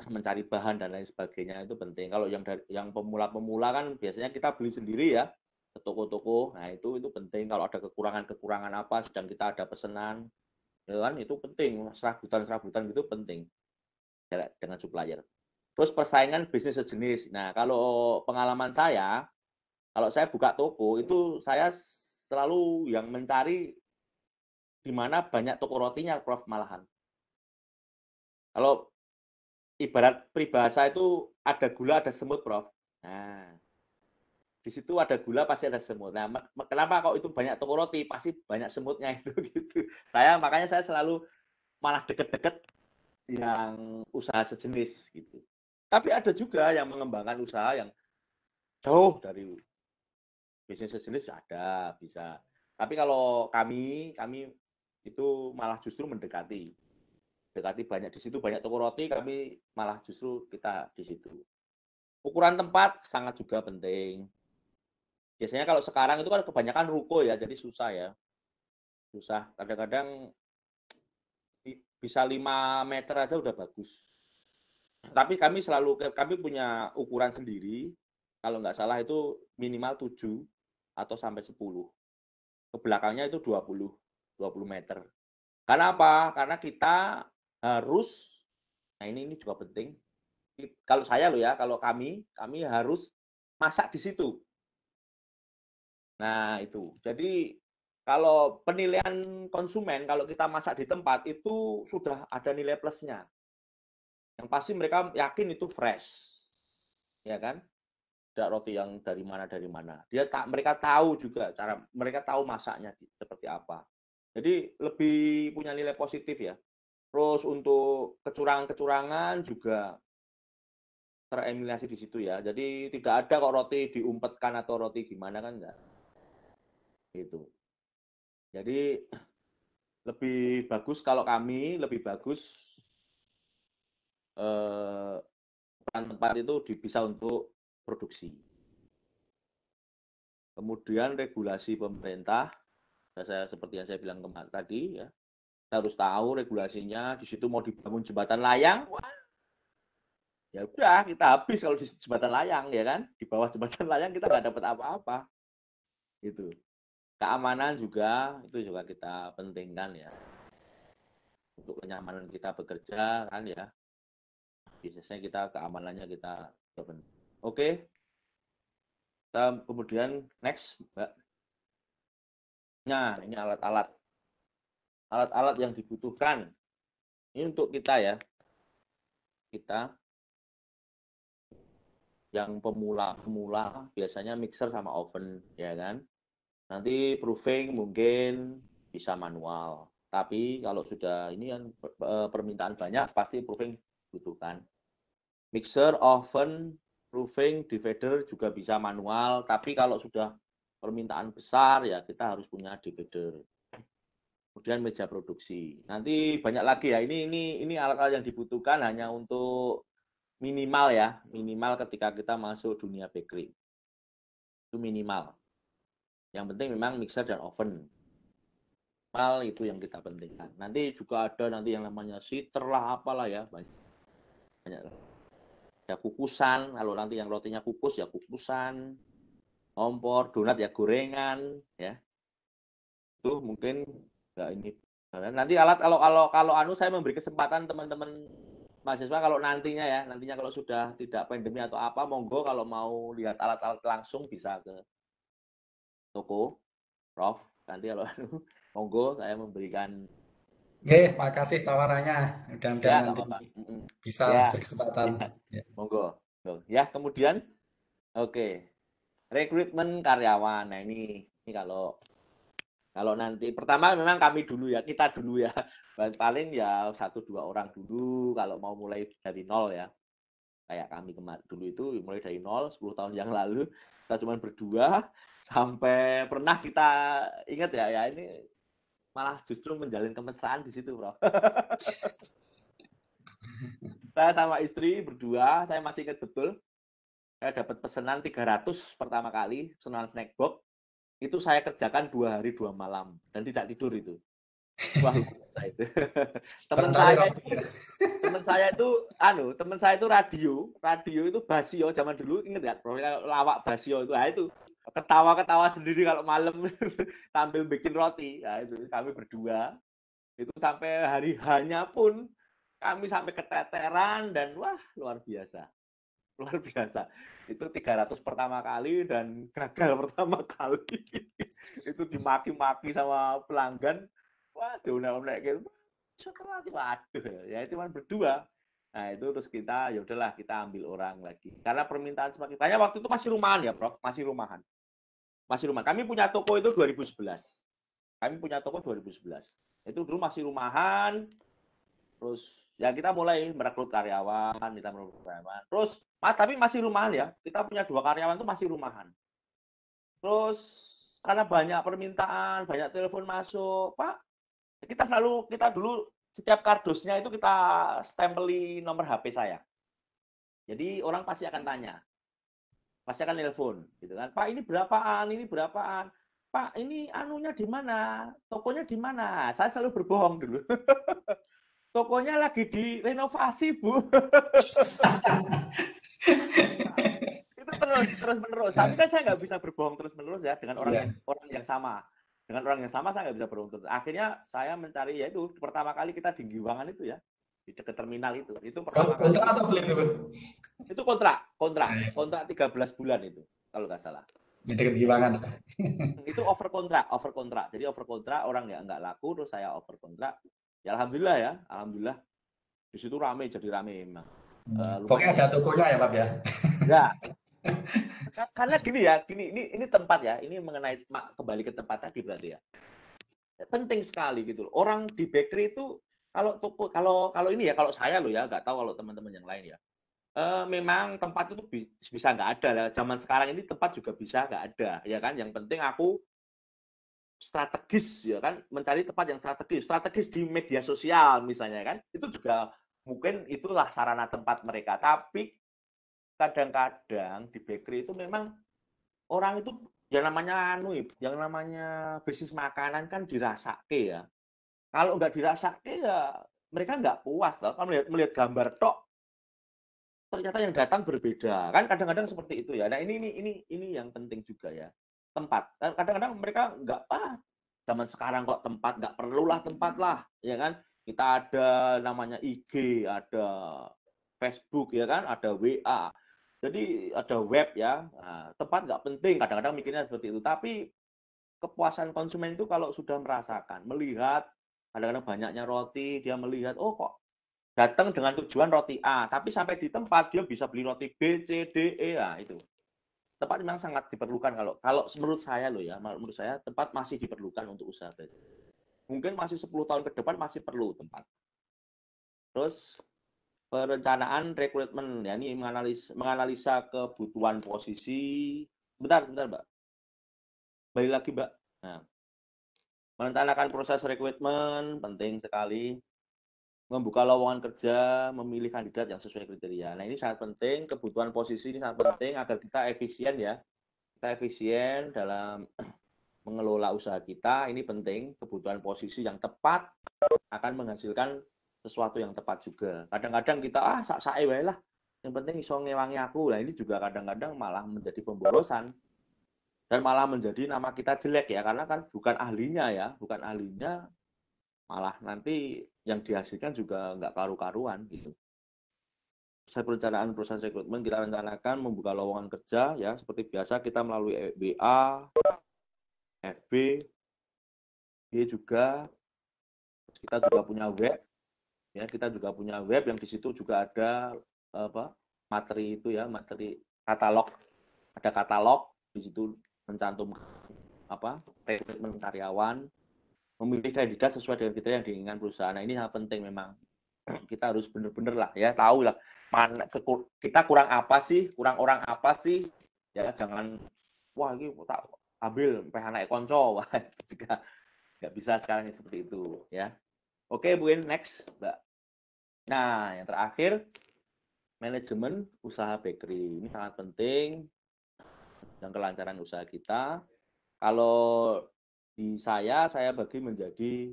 [SPEAKER 3] mencari bahan dan lain sebagainya itu penting. Kalau yang pemula-pemula kan biasanya kita beli sendiri ya ke toko-toko. Nah itu penting. Kalau ada kekurangan apa, sedang kita ada pesanan, ya kan itu penting. Serabutan gitu penting dengan supplier. Terus persaingan bisnis sejenis. Nah kalau pengalaman saya, kalau saya buka toko itu saya selalu yang mencari di mana banyak toko rotinya, Prof, malahan. Kalau ibarat peribahasa itu ada gula, ada semut, Prof. Nah, di situ ada gula pasti ada semut. Nah, kenapa kok itu banyak toko roti? Pasti banyak semutnya itu gitu. Makanya saya selalu malah deket-deket yang usaha sejenis gitu. Tapi ada juga yang mengembangkan usaha yang jauh dari bisnis sejenis ada, bisa. Tapi kalau kami itu malah justru mendekati banyak di situ, banyak toko roti, kami malah justru kita di situ. Ukuran tempat sangat juga penting. Biasanya kalau sekarang itu kan kebanyakan ruko ya, jadi susah ya. Susah. Kadang-kadang bisa 5 meter aja udah bagus. Tapi kami punya ukuran sendiri. Kalau nggak salah itu minimal 7 atau sampai 10. Ke belakangnya itu 20 meter. Karena apa? Karena kita harus, nah ini juga penting. Kalau saya loh ya, kalau kami harus masak di situ. Nah itu. Jadi kalau penilaian konsumen, kalau kita masak di tempat itu sudah ada nilai plusnya. Yang pasti mereka yakin itu fresh, ya kan? Tidak roti yang dari mana. Mereka tahu juga mereka tahu masaknya seperti apa. Jadi lebih punya nilai positif ya. Terus untuk kecurangan-kecurangan juga tereliminasi di situ ya. Jadi tidak ada kok roti diumpetkan atau roti gimana kan enggak. Gitu. Jadi lebih bagus kalau kami tempat itu bisa untuk produksi. Kemudian regulasi pemerintah, seperti yang saya bilang tadi ya, Kita harus tahu regulasinya. Di situ mau dibangun jembatan layang, wah, ya udah kita habis kalau di jembatan layang ya kan. Di bawah jembatan layang kita nggak dapat apa-apa. Gitu. Keamanan juga itu juga kita pentingkan ya. Untuk kenyamanan kita bekerja kan ya. Biasanya kita keamanannya kita Oke. Kita kemudian next, Mbak. Nah, ini alat-alat. Alat-alat yang dibutuhkan. Ini untuk kita ya. Kita yang pemula biasanya mixer sama oven ya kan. Nanti proofing mungkin bisa manual. Tapi kalau sudah ini kan permintaan banyak pasti proofing butuhkan. Mixer, oven, proofing, divider juga bisa manual, tapi kalau sudah permintaan besar ya kita harus punya divider. Kemudian meja produksi. Nanti banyak lagi ya. Ini alat-alat yang dibutuhkan hanya untuk minimal ya, minimal ketika kita masuk dunia bakery. Itu minimal. Yang penting memang mixer dan oven. Minimal itu yang kita pentingkan. Nanti juga ada nanti yang namanya sitter lah apalah ya, banyak. Ya kukusan, kalau nanti yang rotinya kukus ya kukusan, kompor, donat ya gorengan ya. Itu mungkin ya ini. Nanti alat kalau saya memberi kesempatan teman-teman mahasiswa kalau nantinya kalau sudah tidak pandemi atau apa, monggo kalau mau lihat alat-alat langsung bisa ke toko, Prof. Nanti kalau monggo saya memberikan.
[SPEAKER 2] Makasih tawarannya. Mudah-mudahan
[SPEAKER 3] Ya, nggak
[SPEAKER 2] nanti
[SPEAKER 3] apa-apa.
[SPEAKER 2] bisa
[SPEAKER 3] Ya,
[SPEAKER 2] berkesempatan.
[SPEAKER 3] ya, monggo. Ya, kemudian, oke, rekrutmen karyawan. Nah ini kalau nanti pertama memang kami dulu ya, kita dulu ya, paling ya 1-2 orang dulu kalau mau mulai dari nol ya. Kayak kami dulu itu mulai dari nol 10 tahun yang lalu kita cuma berdua sampai pernah kita ingat ya ini malah justru menjalin kemesraan di situ, Bro. Saya sama istri berdua, saya masih ingat betul. Saya dapat pesanan 300 pertama kali, pesanan snack box. Itu saya kerjakan 2 hari 2 malam dan tidak tidur itu. Wah, luar biasa itu. teman saya itu radio itu Basio zaman dulu, inget nggak? Lawak Basio itu ketawa-ketawa sendiri kalau malam sambil bikin roti. Ya itu kami berdua itu sampai hari hanya pun kami sampai keteteran dan wah luar biasa itu 300 pertama kali dan gagal pertama kali itu dimaki-maki sama pelanggan. Wah unek-unek gitu setelah waduh ya itu cuma berdua. Nah itu terus kita ya udahlah kita ambil orang lagi karena permintaan semakin banyak. Waktu itu masih rumahan ya Prof, masih rumahan. Kami punya toko itu 2011. Itu dulu masih rumahan. Terus ya kita mulai merekrut karyawan. Terus tapi masih rumahan ya. Kita punya 2 karyawan itu masih rumahan. Terus karena banyak permintaan, banyak telepon masuk, Pak, kita dulu setiap kardusnya itu kita stempeli nomor HP saya. Jadi orang pasti akan tanya. Pasti akan telepon gitu kan. Pak, ini berapaan? Pak, ini anunya di mana? Tokonya di mana? Saya selalu berbohong dulu. Tokonya lagi direnovasi, Bu. Itu terus menerus. Tapi kan saya nggak bisa berbohong terus menerus ya dengan orang yang sama. Dengan orang yang sama saya nggak bisa berbohong terus. Akhirnya saya mencari ya itu pertama kali kita di Giwangan itu ya di dekat terminal itu. Itu pertama kali.
[SPEAKER 2] Kontrak atau beli itu?
[SPEAKER 3] Itu kontrak 13 bulan itu kalau nggak salah.
[SPEAKER 2] Di dekat Giwangan.
[SPEAKER 3] Itu over kontrak. Jadi over kontrak orang ya nggak laku terus saya over kontrak. Ya alhamdulillah. Di situ jadi rame memang.
[SPEAKER 2] Pokoknya ada tokonya ya Pak ya.
[SPEAKER 3] Ya. Karena ini tempat ya. Ini mengenai kembali ke tempat tadi berarti ya. Penting sekali gitu. Orang di bakery itu kalau ini ya kalau saya loh ya nggak tahu kalau teman-teman yang lain ya. Memang tempat itu bisa nggak ada lah. Zaman sekarang ini tempat juga bisa nggak ada ya kan. Yang penting aku strategis ya kan, mencari tempat yang strategis di media sosial misalnya kan, itu juga mungkin itulah sarana tempat mereka. Tapi kadang-kadang di bakery itu memang orang itu yang namanya bisnis makanan kan dirasake ya. Kalau nggak dirasakan ya mereka nggak puas toh. Kalau melihat gambar tok, ternyata yang datang berbeda. Kan kadang-kadang seperti itu ya. Nah, ini yang penting juga ya. Tempat. Kadang-kadang mereka nggak zaman sekarang kok tempat, nggak perlulah tempat lah, ya kan? Kita ada namanya IG, ada Facebook, ya kan? Ada WA. Jadi ada web ya. Nah, tempat nggak penting. Kadang-kadang mikirnya seperti itu. Tapi kepuasan konsumen itu kalau sudah merasakan, melihat kadang-kadang banyaknya roti, dia melihat, oh kok datang dengan tujuan roti A, tapi sampai di tempat dia bisa beli roti B, C, D, E, nah itu. Tempat memang sangat diperlukan kalau menurut saya loh ya, menurut saya tempat masih diperlukan untuk usaha. Mungkin masih 10 tahun ke depan masih perlu tempat. Terus perencanaan rekrutmen, ya ini menganalisa kebutuhan posisi. Bentar, Mbak. Balik lagi, Mbak. Nah, merencanakan proses rekrutmen penting sekali. Membuka lowongan kerja, memilih kandidat yang sesuai kriteria. Nah, ini sangat penting, kebutuhan posisi ini sangat penting agar kita efisien ya. Kita efisien dalam mengelola usaha kita, ini penting, kebutuhan posisi yang tepat akan menghasilkan sesuatu yang tepat juga. Kadang-kadang kita, sak-sae wae lah, yang penting iso ngewangi aku. Nah, ini juga kadang-kadang malah menjadi pemborosan. Dan malah menjadi nama kita jelek ya, karena kan bukan ahlinya ya, bukan ahlinya, malah nanti yang dihasilkan juga nggak karu-karuan gitu. Proses perencanaan proses rekrutmen kita rencanakan membuka lowongan kerja ya seperti biasa kita melalui WA, FB, juga kita juga punya web ya kita juga punya web yang di situ juga ada materi itu ya materi katalog ada katalog di situ mencantumkan rekrutmen karyawan memilih kandidat sesuai dengan kriteria yang diinginkan perusahaan. Nah, ini sangat penting memang. Kita harus benar-benar lah ya, tahu lah mana kita kurang apa sih, kurang orang apa sih. Ya, jangan wah ini tak ambil sampai anak konco. Wah, juga nggak bisa sekarang seperti itu ya. Oke, Bu In, next, Mbak. Nah, yang terakhir manajemen usaha bakery. Ini sangat penting dan kelancaran usaha kita. Kalau di saya bagi menjadi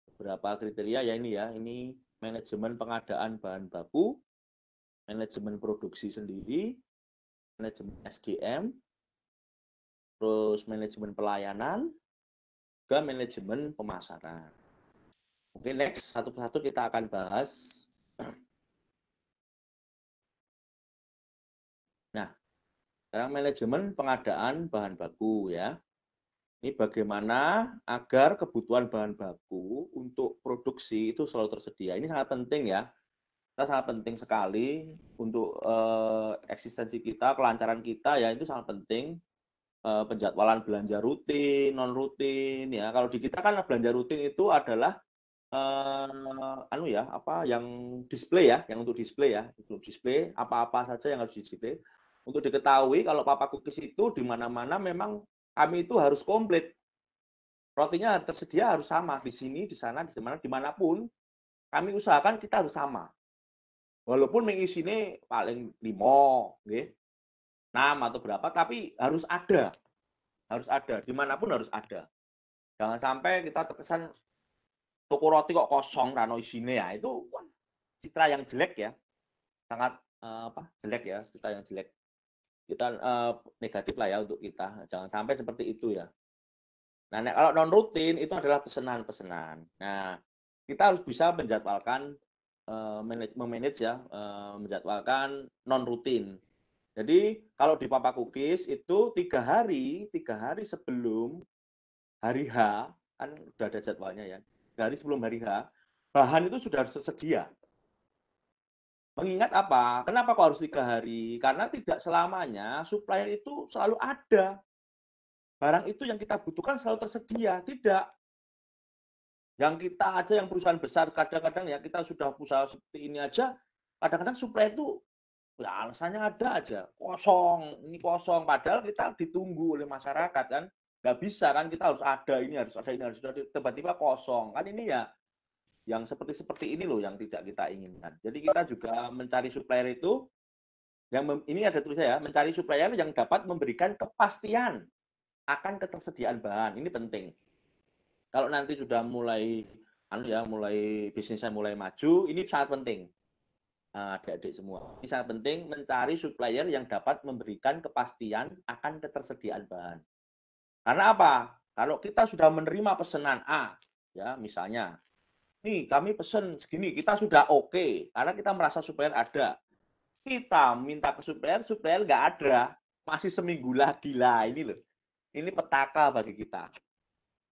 [SPEAKER 3] beberapa kriteria ya ini manajemen pengadaan bahan baku, manajemen produksi sendiri, manajemen SDM, terus manajemen pelayanan, juga manajemen pemasaran. Oke, next satu persatu kita akan bahas. Nah, sekarang manajemen pengadaan bahan baku ya. Ini bagaimana agar kebutuhan bahan baku untuk produksi itu selalu tersedia. Ini sangat penting ya. Kita sangat penting sekali untuk eksistensi kita, kelancaran kita ya itu sangat penting. Penjadwalan belanja rutin, non rutin ya. Kalau di kita kan belanja rutin itu adalah yang display ya, yang untuk display ya, untuk display apa-apa saja yang harus display. Untuk diketahui kalau Papa Cookies itu di mana-mana memang kami itu harus komplit. Rotinya tersedia harus sama di sini, di sana, di mana, dimanapun kami usahakan kita harus sama. Walaupun mengisini paling 5, 6 atau berapa, tapi harus ada, dimanapun harus ada. Jangan sampai kita terkesan toko roti kok kosong, rano isine ya itu citra yang jelek ya, sangat jelek ya, citra yang jelek. Kita negatif lah ya untuk kita, jangan sampai seperti itu ya. Nah, kalau non rutin itu adalah pesanan-pesanan. Nah, kita harus bisa menjadwalkan memanage ya, menjadwalkan non rutin. Jadi kalau di Papa Cookies itu 3 hari sebelum hari H kan sudah ada jadwalnya ya. 3 hari sebelum hari H bahan itu sudah harus tersedia. Mengingat apa? Kenapa kok harus 3 hari? Karena tidak selamanya supplier itu selalu ada. Barang itu yang kita butuhkan selalu tersedia, tidak. Yang kita aja yang perusahaan besar kadang-kadang ya kita sudah usaha seperti ini aja, kadang-kadang supplier itu ya alasannya ada aja, kosong, ini kosong, padahal kita ditunggu oleh masyarakat kan, nggak bisa kan kita harus ada ini harus ada ini harus ada tiba-tiba kosong kan ini ya yang seperti ini loh yang tidak kita inginkan. Jadi kita juga mencari supplier itu yang ini ada tulisnya ya, mencari supplier yang dapat memberikan kepastian akan ketersediaan bahan. Ini penting. Kalau nanti sudah mulai mulai bisnisnya mulai maju, ini sangat penting. Adik-adik semua, ini sangat penting mencari supplier yang dapat memberikan kepastian akan ketersediaan bahan. Karena apa? Kalau kita sudah menerima pesanan A, ya misalnya, nih kami pesen segini, kita sudah oke, karena kita merasa supplier ada. Kita minta ke supplier nggak ada, masih seminggu lagi lah, ini loh. Ini petaka bagi kita.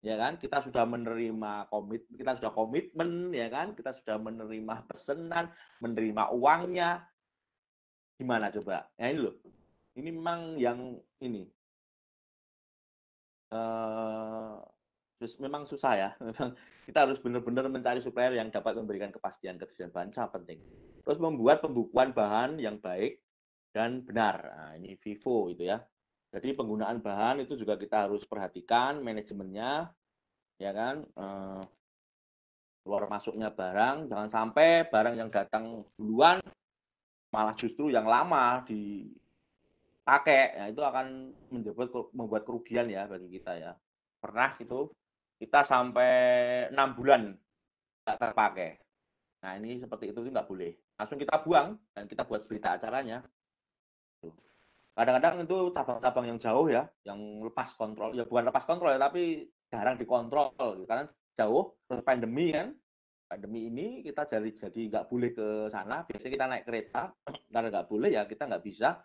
[SPEAKER 3] Ya kan, kita sudah menerima kita sudah komitmen, ya kan, kita sudah menerima pesanan, menerima uangnya, gimana coba? Ya ini loh, ini memang yang ini memang susah ya. Memang kita harus benar-benar mencari supplier yang dapat memberikan kepastian ketersediaan bahan, sangat penting. Terus membuat pembukuan bahan yang baik dan benar. Nah, ini FIFO itu ya. Jadi penggunaan bahan itu juga kita harus perhatikan manajemennya, ya kan, keluar masuknya barang, jangan sampai barang yang datang duluan malah justru yang lama dipakai, ya itu akan membuat kerugian ya bagi kita ya. Pernah gitu kita sampai 6 bulan nggak terpakai. Nah ini seperti itu nggak boleh, langsung kita buang dan kita buat berita acaranya. Kadang-kadang itu cabang-cabang yang jauh ya, yang lepas kontrol, ya bukan lepas kontrol ya, tapi jarang dikontrol, karena jauh, terus pandemi kan, pandemi ini kita jadi nggak boleh ke sana, biasanya kita naik kereta, karena nggak boleh ya kita nggak bisa.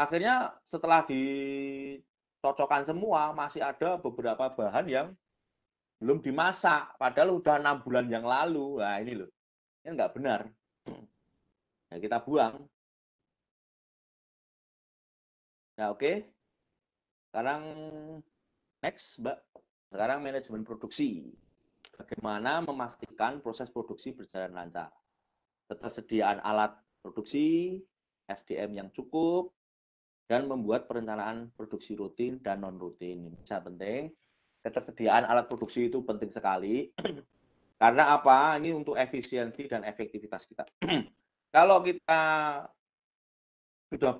[SPEAKER 3] Akhirnya setelah dicocokkan semua, masih ada beberapa bahan yang belum dimasak, padahal udah 6 bulan yang lalu. Nah ini loh, ini nggak benar. Ya kita buang. Ya oke. Sekarang next, Mbak. Sekarang manajemen produksi. Bagaimana memastikan proses produksi berjalan lancar. Ketersediaan alat produksi, SDM yang cukup, dan membuat perencanaan produksi rutin dan non-rutin. Ini sangat penting. Ketersediaan alat produksi itu penting sekali. Karena apa? Ini untuk efisiensi dan efektivitas kita. Kalau kita sudah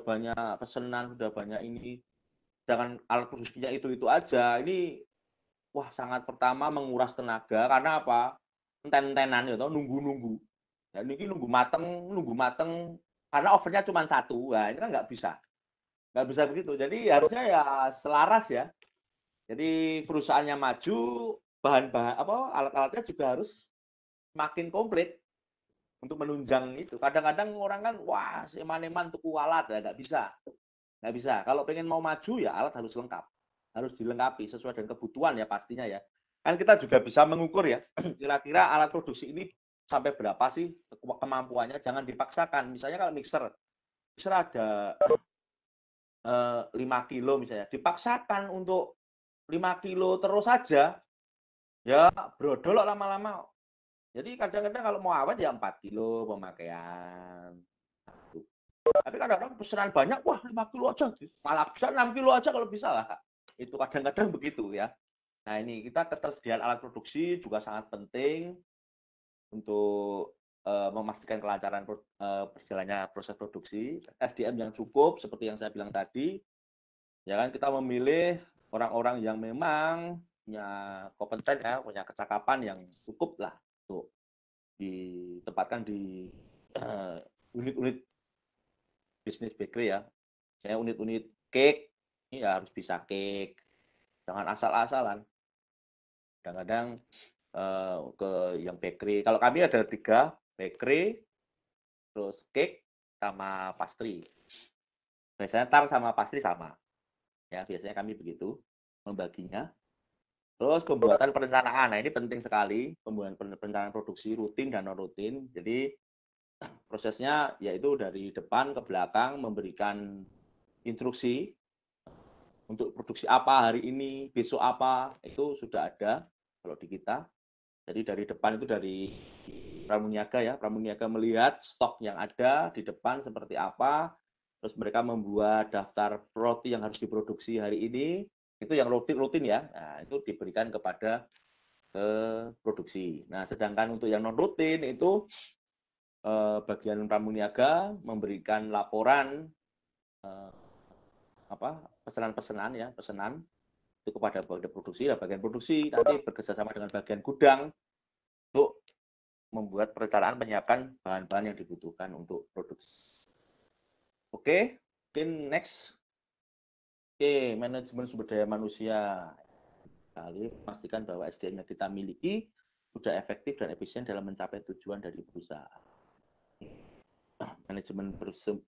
[SPEAKER 3] banyak pesanan, sudah banyak ini, dengan alat produksinya itu aja, ini wah sangat pertama menguras tenaga. Karena apa? Enten-entenan ya, nunggu-nunggu. Ya, ini nunggu mateng, karena ovennya cuma satu. Nah, ini kan nggak bisa begitu. Jadi harusnya ya selaras ya. Jadi perusahaannya maju, bahan-bahan alat-alatnya juga harus makin komplit untuk menunjang itu. Kadang-kadang orang kan wah eman-eman tuku alat, ya nggak bisa. Kalau pengen mau maju ya alat harus lengkap, harus dilengkapi sesuai dengan kebutuhan ya pastinya ya. Kan kita juga bisa mengukur ya, kira-kira alat produksi ini sampai berapa sih kemampuannya. Jangan dipaksakan. Misalnya kalau mixer ada 5 kilo misalnya, dipaksakan untuk 5 kilo terus saja, ya brodol lama-lama. Jadi kadang-kadang kalau mau awet ya 4 kilo pemakaian. Tapi kadang-kadang pesanan banyak, wah 5 kilo aja, malah bisa 6 kilo aja kalau bisa lah. Itu kadang-kadang begitu ya. Nah ini kita ketersediaan alat produksi juga sangat penting untuk memastikan kelancaran berjalannya proses produksi. SDM yang cukup seperti yang saya bilang tadi, ya kan, kita memilih orang-orang yang memang punya kompeten ya, punya kecakapan yang cukup lah untuk ditempatkan di unit-unit bisnis bakery ya. Saya unit-unit cake, ini ya harus bisa cake, jangan asal-asalan. Kadang-kadang ke yang bakery, kalau kami ada 3, bakery, terus cake, sama pastry. Biasanya tart sama pastry sama. Ya, biasanya kami begitu membaginya. Terus pembuatan perencanaan, nah ini penting sekali, pembuatan perencanaan produksi rutin dan non rutin. Jadi prosesnya yaitu dari depan ke belakang memberikan instruksi untuk produksi apa hari ini, besok apa, itu sudah ada kalau di kita. Jadi dari depan itu dari pramuniaga ya, pramuniaga melihat stok yang ada di depan seperti apa, terus mereka membuat daftar roti yang harus diproduksi hari ini, itu yang rutin ya, nah, itu diberikan kepada produksi. Nah, sedangkan untuk yang non rutin itu bagian pramuniaga memberikan laporan pesanan-pesanan ya, pesanan itu kepada bagian produksi, dan bagian produksi nanti bekerjasama dengan bagian gudang untuk membuat perencanaan menyiapkan bahan-bahan yang dibutuhkan untuk produksi. Oke, mungkin next. Oke, manajemen sumber daya manusia. Kali pastikan bahwa SDM yang kita miliki sudah efektif dan efisien dalam mencapai tujuan dari perusahaan. Manajemen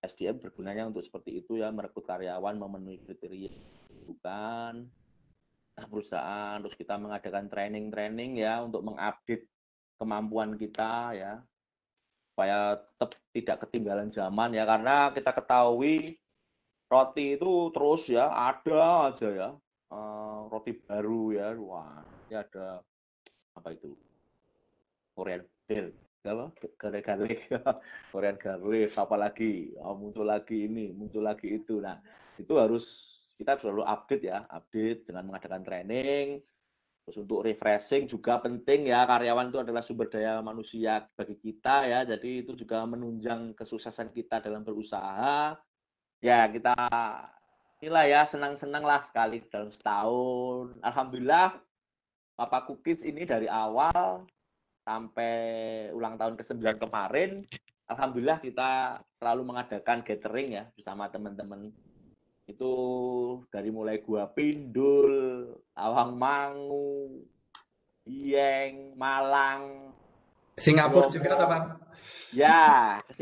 [SPEAKER 3] SDM bergunanya untuk seperti itu ya, merekrut karyawan memenuhi kriteria bukan perusahaan, terus kita mengadakan training ya untuk mengupdate kemampuan kita ya, supaya tetap tidak ketinggalan zaman ya, karena kita ketahui roti itu terus ya ada aja ya, roti baru ya, wah ini ada apa itu, Korean Bell, apa garlic Korean garlic, apa lagi, muncul lagi ini, muncul lagi itu. Nah itu harus kita selalu update ya, update dengan mengadakan training. Terus untuk refreshing juga penting ya, karyawan itu adalah sumber daya manusia bagi kita ya, jadi itu juga menunjang kesuksesan kita dalam berusaha. Ya kita inilah ya, senang-senang lah sekali dalam setahun. Alhamdulillah Papa Cookies ini dari awal sampai ulang tahun ke-9 kemarin, alhamdulillah kita selalu mengadakan gathering ya bersama teman-teman. Itu dari mulai Gua Pindul, Tawangmangu, Dieng, Malang,
[SPEAKER 2] Singapura juga,
[SPEAKER 3] Bromo.
[SPEAKER 2] Pak?
[SPEAKER 3] Ya, ke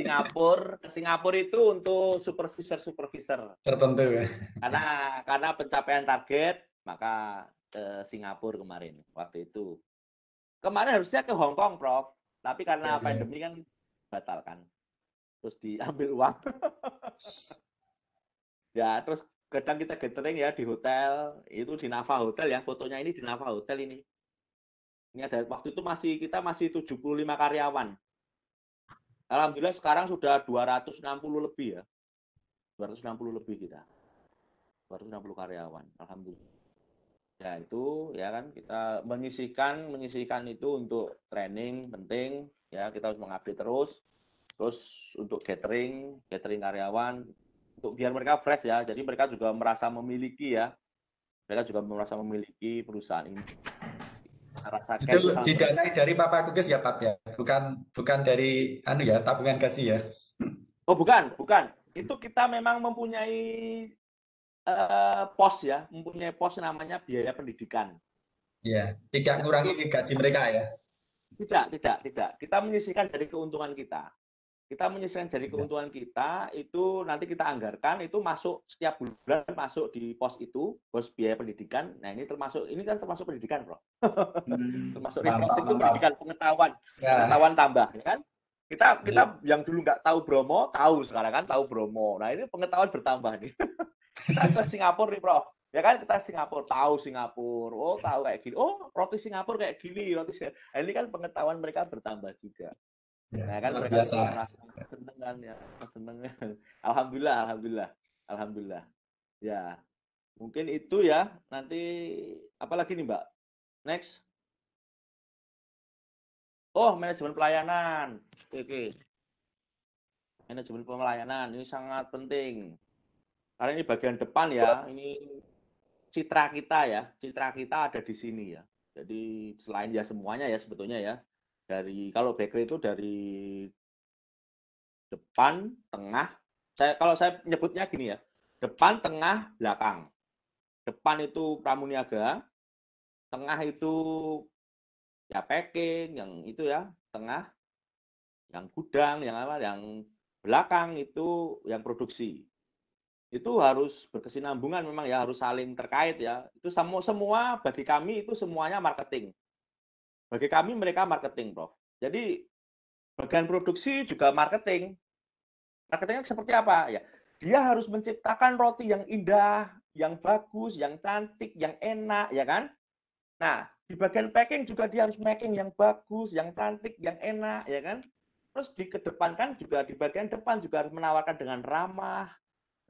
[SPEAKER 3] Singapura itu untuk supervisor
[SPEAKER 2] Tertentu ya.
[SPEAKER 3] Karena pencapaian target, maka ke Singapura kemarin waktu itu. Kemarin harusnya ke Hong Kong, Prof. Tapi karena pandemi kan batalkan. Terus diambil uang. Ya, terus kadang kita gathering ya di hotel, itu di Nava Hotel ya, fotonya ini di Nava Hotel ini. Ini ada waktu itu kita masih 75 karyawan. Alhamdulillah sekarang sudah 260 lebih ya. 260 lebih kita. 260 karyawan. Alhamdulillah. Ya itu ya kan kita menyisihkan itu untuk training penting ya, kita harus mengupdate terus untuk catering karyawan untuk biar mereka fresh ya, jadi mereka juga merasa memiliki perusahaan ini. Rasakan
[SPEAKER 2] Itu didanai dari Papa Cookies ya, Pak ya, bukan dari tabungan gaji ya.
[SPEAKER 3] Oh bukan, itu kita memang mempunyai mempunyai pos namanya biaya pendidikan.
[SPEAKER 2] Iya, tidak ngurangi gaji mereka ya.
[SPEAKER 3] Tidak. Kita menyisihkan dari keuntungan kita. Itu nanti kita anggarkan, itu masuk setiap bulan, masuk di pos itu, pos biaya pendidikan. Nah ini kan termasuk pendidikan, Bro. Termasuk refreshing itu pendidikan, pengetahuan tambah, ya kan? Kita yang dulu nggak tahu Bromo, tahu sekarang kan tahu Bromo. Nah ini pengetahuan bertambah nih. Kita ke Singapura nih, Bro. Ya kan kita tahu Singapura. Oh, tahu kayak gini. Oh, roti Singapura kayak gini, Nah, ini kan pengetahuan mereka bertambah juga.
[SPEAKER 2] Ya,
[SPEAKER 3] Nah, kan
[SPEAKER 2] luar
[SPEAKER 3] mereka
[SPEAKER 2] biasa.
[SPEAKER 3] juga merasa seneng kan ya, seneng. Alhamdulillah. Ya, mungkin itu ya. Nanti apalagi nih, Mbak? Next. Oh, manajemen pelayanan. Oke. Manajemen pelayanan ini sangat penting. Karena ini bagian depan ya, ini citra kita ya. Citra kita ada di sini ya. Jadi selain ya semuanya ya sebetulnya ya. Kalau bakery itu dari depan, tengah. Kalau saya nyebutnya gini ya. Depan, tengah, belakang. Depan itu pramuniaga, tengah itu ya packing, yang itu ya, tengah, yang gudang, yang belakang itu yang produksi. Itu harus berkesinambungan memang ya, harus saling terkait ya. Itu semua bagi kami itu semuanya marketing. Bagi kami mereka marketing, Prof. Jadi bagian produksi juga marketing. Marketingnya seperti apa ya? Dia harus menciptakan roti yang indah, yang bagus, yang cantik, yang enak, ya kan? Nah, di bagian packing juga dia harus packing yang bagus, yang cantik, yang enak, ya kan? Terus dikedepankan juga di bagian depan juga harus menawarkan dengan ramah.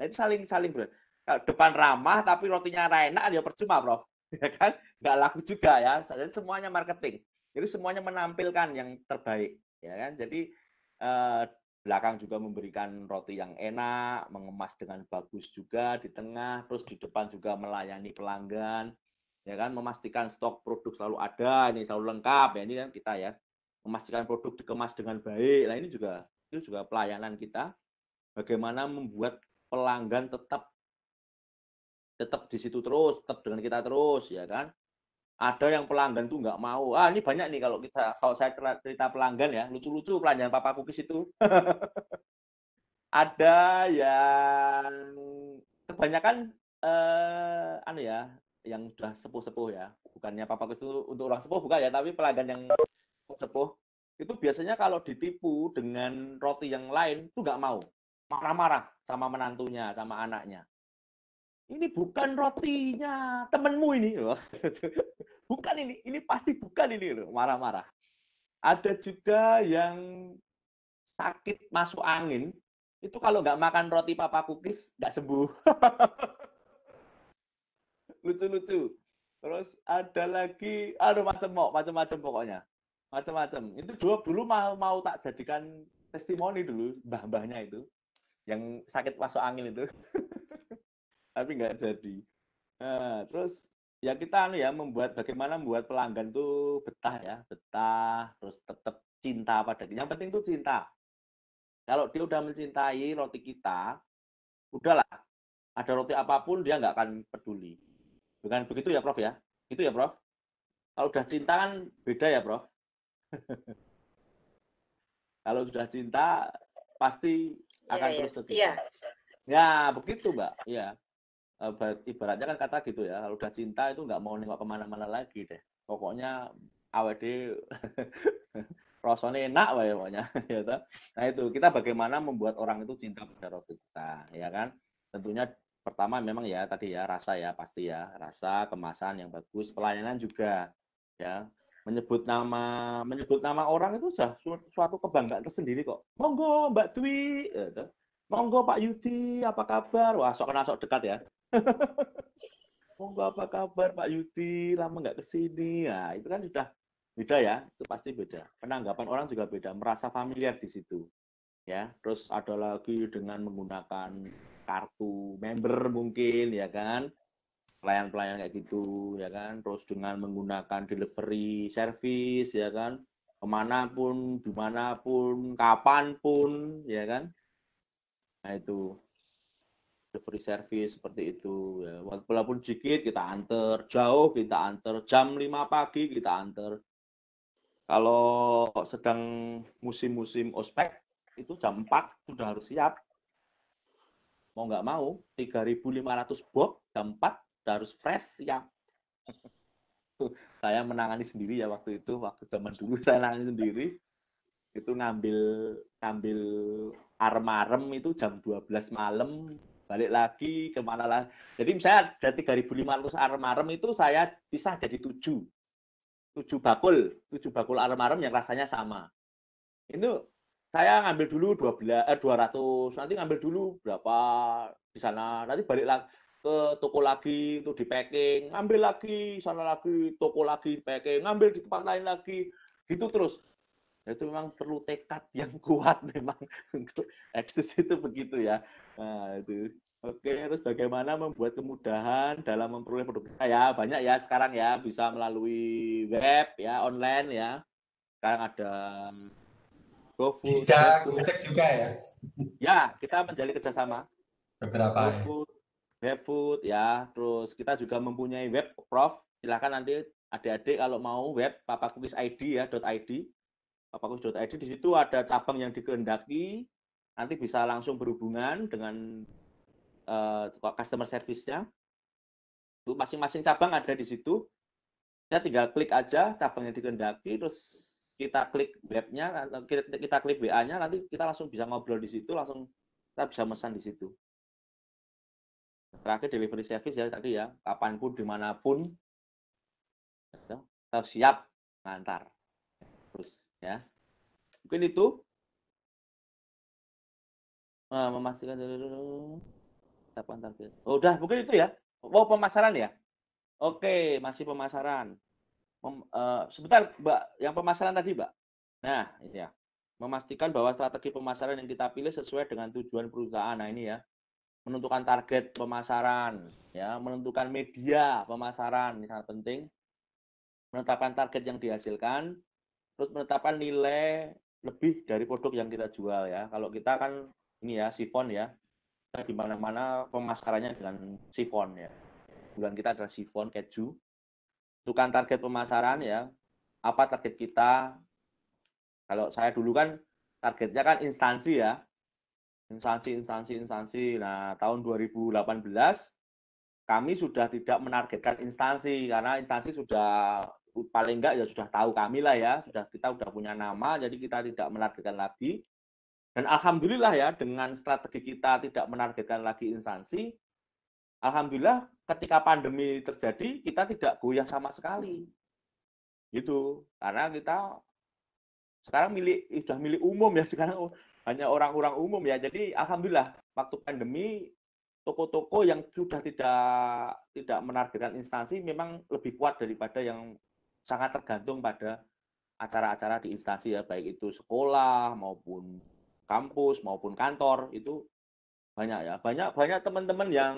[SPEAKER 3] Nah, itu saling bro. Kalau depan ramah tapi rotinya enak ya percuma, Bro. Ya kan? Nggak laku juga ya. Jadi semuanya marketing. Jadi semuanya menampilkan yang terbaik, ya kan? Jadi belakang juga memberikan roti yang enak, mengemas dengan bagus juga di tengah, terus di depan juga melayani pelanggan. ya kan, memastikan stok produk selalu ada, ini selalu lengkap, ya ini kan kita ya, memastikan produk dikemas dengan baik. Nah ini itu juga pelayanan kita, bagaimana membuat pelanggan tetap di situ terus, tetap dengan kita terus, ya kan. Ada yang pelanggan tuh nggak mau. Ah, ini banyak nih kalau saya cerita pelanggan ya, lucu-lucu pelanggan Papa Cookies itu. Ada yang kebanyakan anu ya, yang sudah sepuh-sepuh ya. Bukannya Papa Cookies itu untuk orang sepuh bukan ya, tapi pelanggan yang sepuh itu biasanya kalau ditipu dengan roti yang lain tuh nggak mau. Marah-marah sama menantunya, sama anaknya. Ini bukan rotinya temenmu ini loh. Bukan ini pasti bukan ini loh, marah-marah. Ada juga yang sakit masuk angin, itu kalau nggak makan roti Papa Cookies nggak sembuh. Lucu-lucu. Terus ada lagi, aduh macam-macam pokoknya. Macam-macam. Itu dulu mau tak jadikan testimoni dulu, mbah-mbahnya itu. Yang sakit masuk angin itu. Tapi nggak jadi. Nah, terus ya kita bagaimana membuat pelanggan tuh betah, terus tetap cinta pada kita. Yang penting tuh cinta. Kalau dia udah mencintai roti kita, udahlah, ada roti apapun dia nggak akan peduli. Bukan begitu ya, Prof ya? Itu ya, Prof? Kalau udah cinta kan beda ya, Prof? Kalau sudah cinta pasti akan terus ke kita. Ya, begitu, Mbak. Ya. Ibaratnya kan kata gitu ya, kalau udah cinta itu nggak mau nengok kemana-mana lagi deh. Pokoknya awet rasanya enak wae pokoknya. Ya, nah itu kita bagaimana membuat orang itu cinta pada roti kita, ya kan? Tentunya pertama memang ya tadi ya rasa ya pasti ya, rasa, kemasan yang bagus, pelayanan juga ya. Menyebut nama orang itu sudah suatu kebanggaan tersendiri kok. Monggo Mbak Dwi, ya, monggo Pak Yudi, apa kabar? Wah, sok kenal sok dekat ya. Monggo apa kabar Pak Yudi, lama nggak kesini. Nah, itu kan sudah beda ya, itu pasti beda. Penanggapan orang juga beda, merasa familiar di situ. Ya, terus ada lagi dengan menggunakan kartu member mungkin ya kan. Pelayan-pelayan kayak gitu ya kan. Terus dengan menggunakan delivery service ya kan. Kemanapun, dimanapun, kapanpun ya kan. Nah itu delivery service seperti itu ya. Walaupun sedikit kita antar, jauh kita antar, jam 5 pagi kita antar. Kalau sedang musim-musim ospek itu jam 4 sudah harus siap. Mau nggak mau 3.500 box jam 4 sudah harus fresh siap. Saya menangani sendiri ya waktu itu, waktu zaman dulu saya menangani sendiri. Itu ngambil arem-arem itu jam 12 malam, balik lagi kemana lah. Jadi misalnya ada 3.500 arem-arem itu saya pisah jadi 7 bakul arem-arem yang rasanya sama. Itu saya ngambil dulu 200, nanti ngambil dulu berapa di sana, nanti balik lagi ke toko lagi untuk di packing, ngambil lagi sana lagi, toko lagi packing, ngambil di tempat lain lagi, gitu terus. Itu memang perlu tekad yang kuat memang untuk eksis itu begitu ya. Nah, itu. Oke, terus bagaimana membuat kemudahan dalam memperoleh produk kita ya, banyak ya sekarang ya, bisa melalui web ya, online ya. Sekarang ada GoFood,
[SPEAKER 2] Bisa Gojek juga ya?
[SPEAKER 3] ya, kita menjalin kerjasama.
[SPEAKER 2] Beberapa ya.
[SPEAKER 3] GoFood, GrabFood ya, terus kita juga mempunyai web, Prof. Silakan nanti adik-adik kalau mau web Papacookies ID ya, .id. Papacookies.id di situ ada cabang yang dikehendaki, nanti bisa langsung berhubungan dengan customer service-nya. Itu masing-masing cabang ada di situ. Kita tinggal klik aja cabang yang dikehendaki, terus kita klik webnya, kita klik WA-nya, nanti kita langsung bisa ngobrol di situ, langsung kita bisa pesan di situ. Terakhir delivery service ya tadi ya, kapanpun dimanapun kita siap ngantar. Terus ya, mungkin itu memastikan target. Oh, udah mungkin itu ya. Oh, pemasaran ya. Oke, masih pemasaran. Sebentar, Mbak, yang pemasaran tadi, Mbak. Nah, ya. Memastikan bahwa strategi pemasaran yang kita pilih sesuai dengan tujuan perusahaan. Nah, ini ya. menentukan target pemasaran, ya, menentukan media pemasaran, ini sangat penting, menetapkan target yang dihasilkan, terus menetapkan nilai lebih dari produk yang kita jual ya. Kalau kita kan ini ya sifon ya, di mana-mana pemasarannya dengan sifon ya. Bulan kita adalah sifon keju. Tentukan target pemasaran ya. Apa target kita? Kalau saya dulu kan targetnya kan instansi ya. Instansi. Nah, tahun 2018 kami sudah tidak menargetkan instansi karena instansi sudah paling enggak ya sudah tahu kami lah ya, kita sudah punya nama, jadi kita tidak menargetkan lagi. Dan alhamdulillah ya dengan strategi kita tidak menargetkan lagi instansi, alhamdulillah ketika pandemi terjadi kita tidak goyah sama sekali. Gitu. Karena kita sekarang sudah milik umum ya, sekarang hanya orang-orang umum ya. Jadi alhamdulillah waktu pandemi toko-toko yang sudah tidak menargetkan instansi memang lebih kuat daripada yang sangat tergantung pada acara-acara di instansi ya, baik itu sekolah maupun kampus maupun kantor, itu banyak ya. Banyak teman-teman yang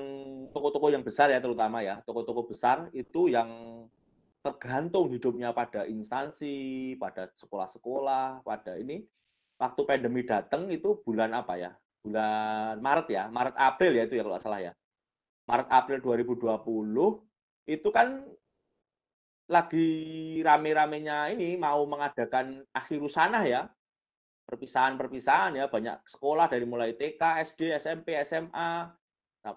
[SPEAKER 3] toko-toko yang besar ya, terutama ya, toko-toko besar itu yang tergantung hidupnya pada instansi, pada sekolah-sekolah, pada ini. Waktu pandemi datang itu bulan apa ya? Bulan Maret ya, Maret April ya itu ya kalau nggak salah ya. Maret April 2020 itu kan lagi rame-ramenya ini mau mengadakan akhir sanah ya. Perpisahan-perpisahan ya, banyak sekolah dari mulai TK, SD, SMP, SMA,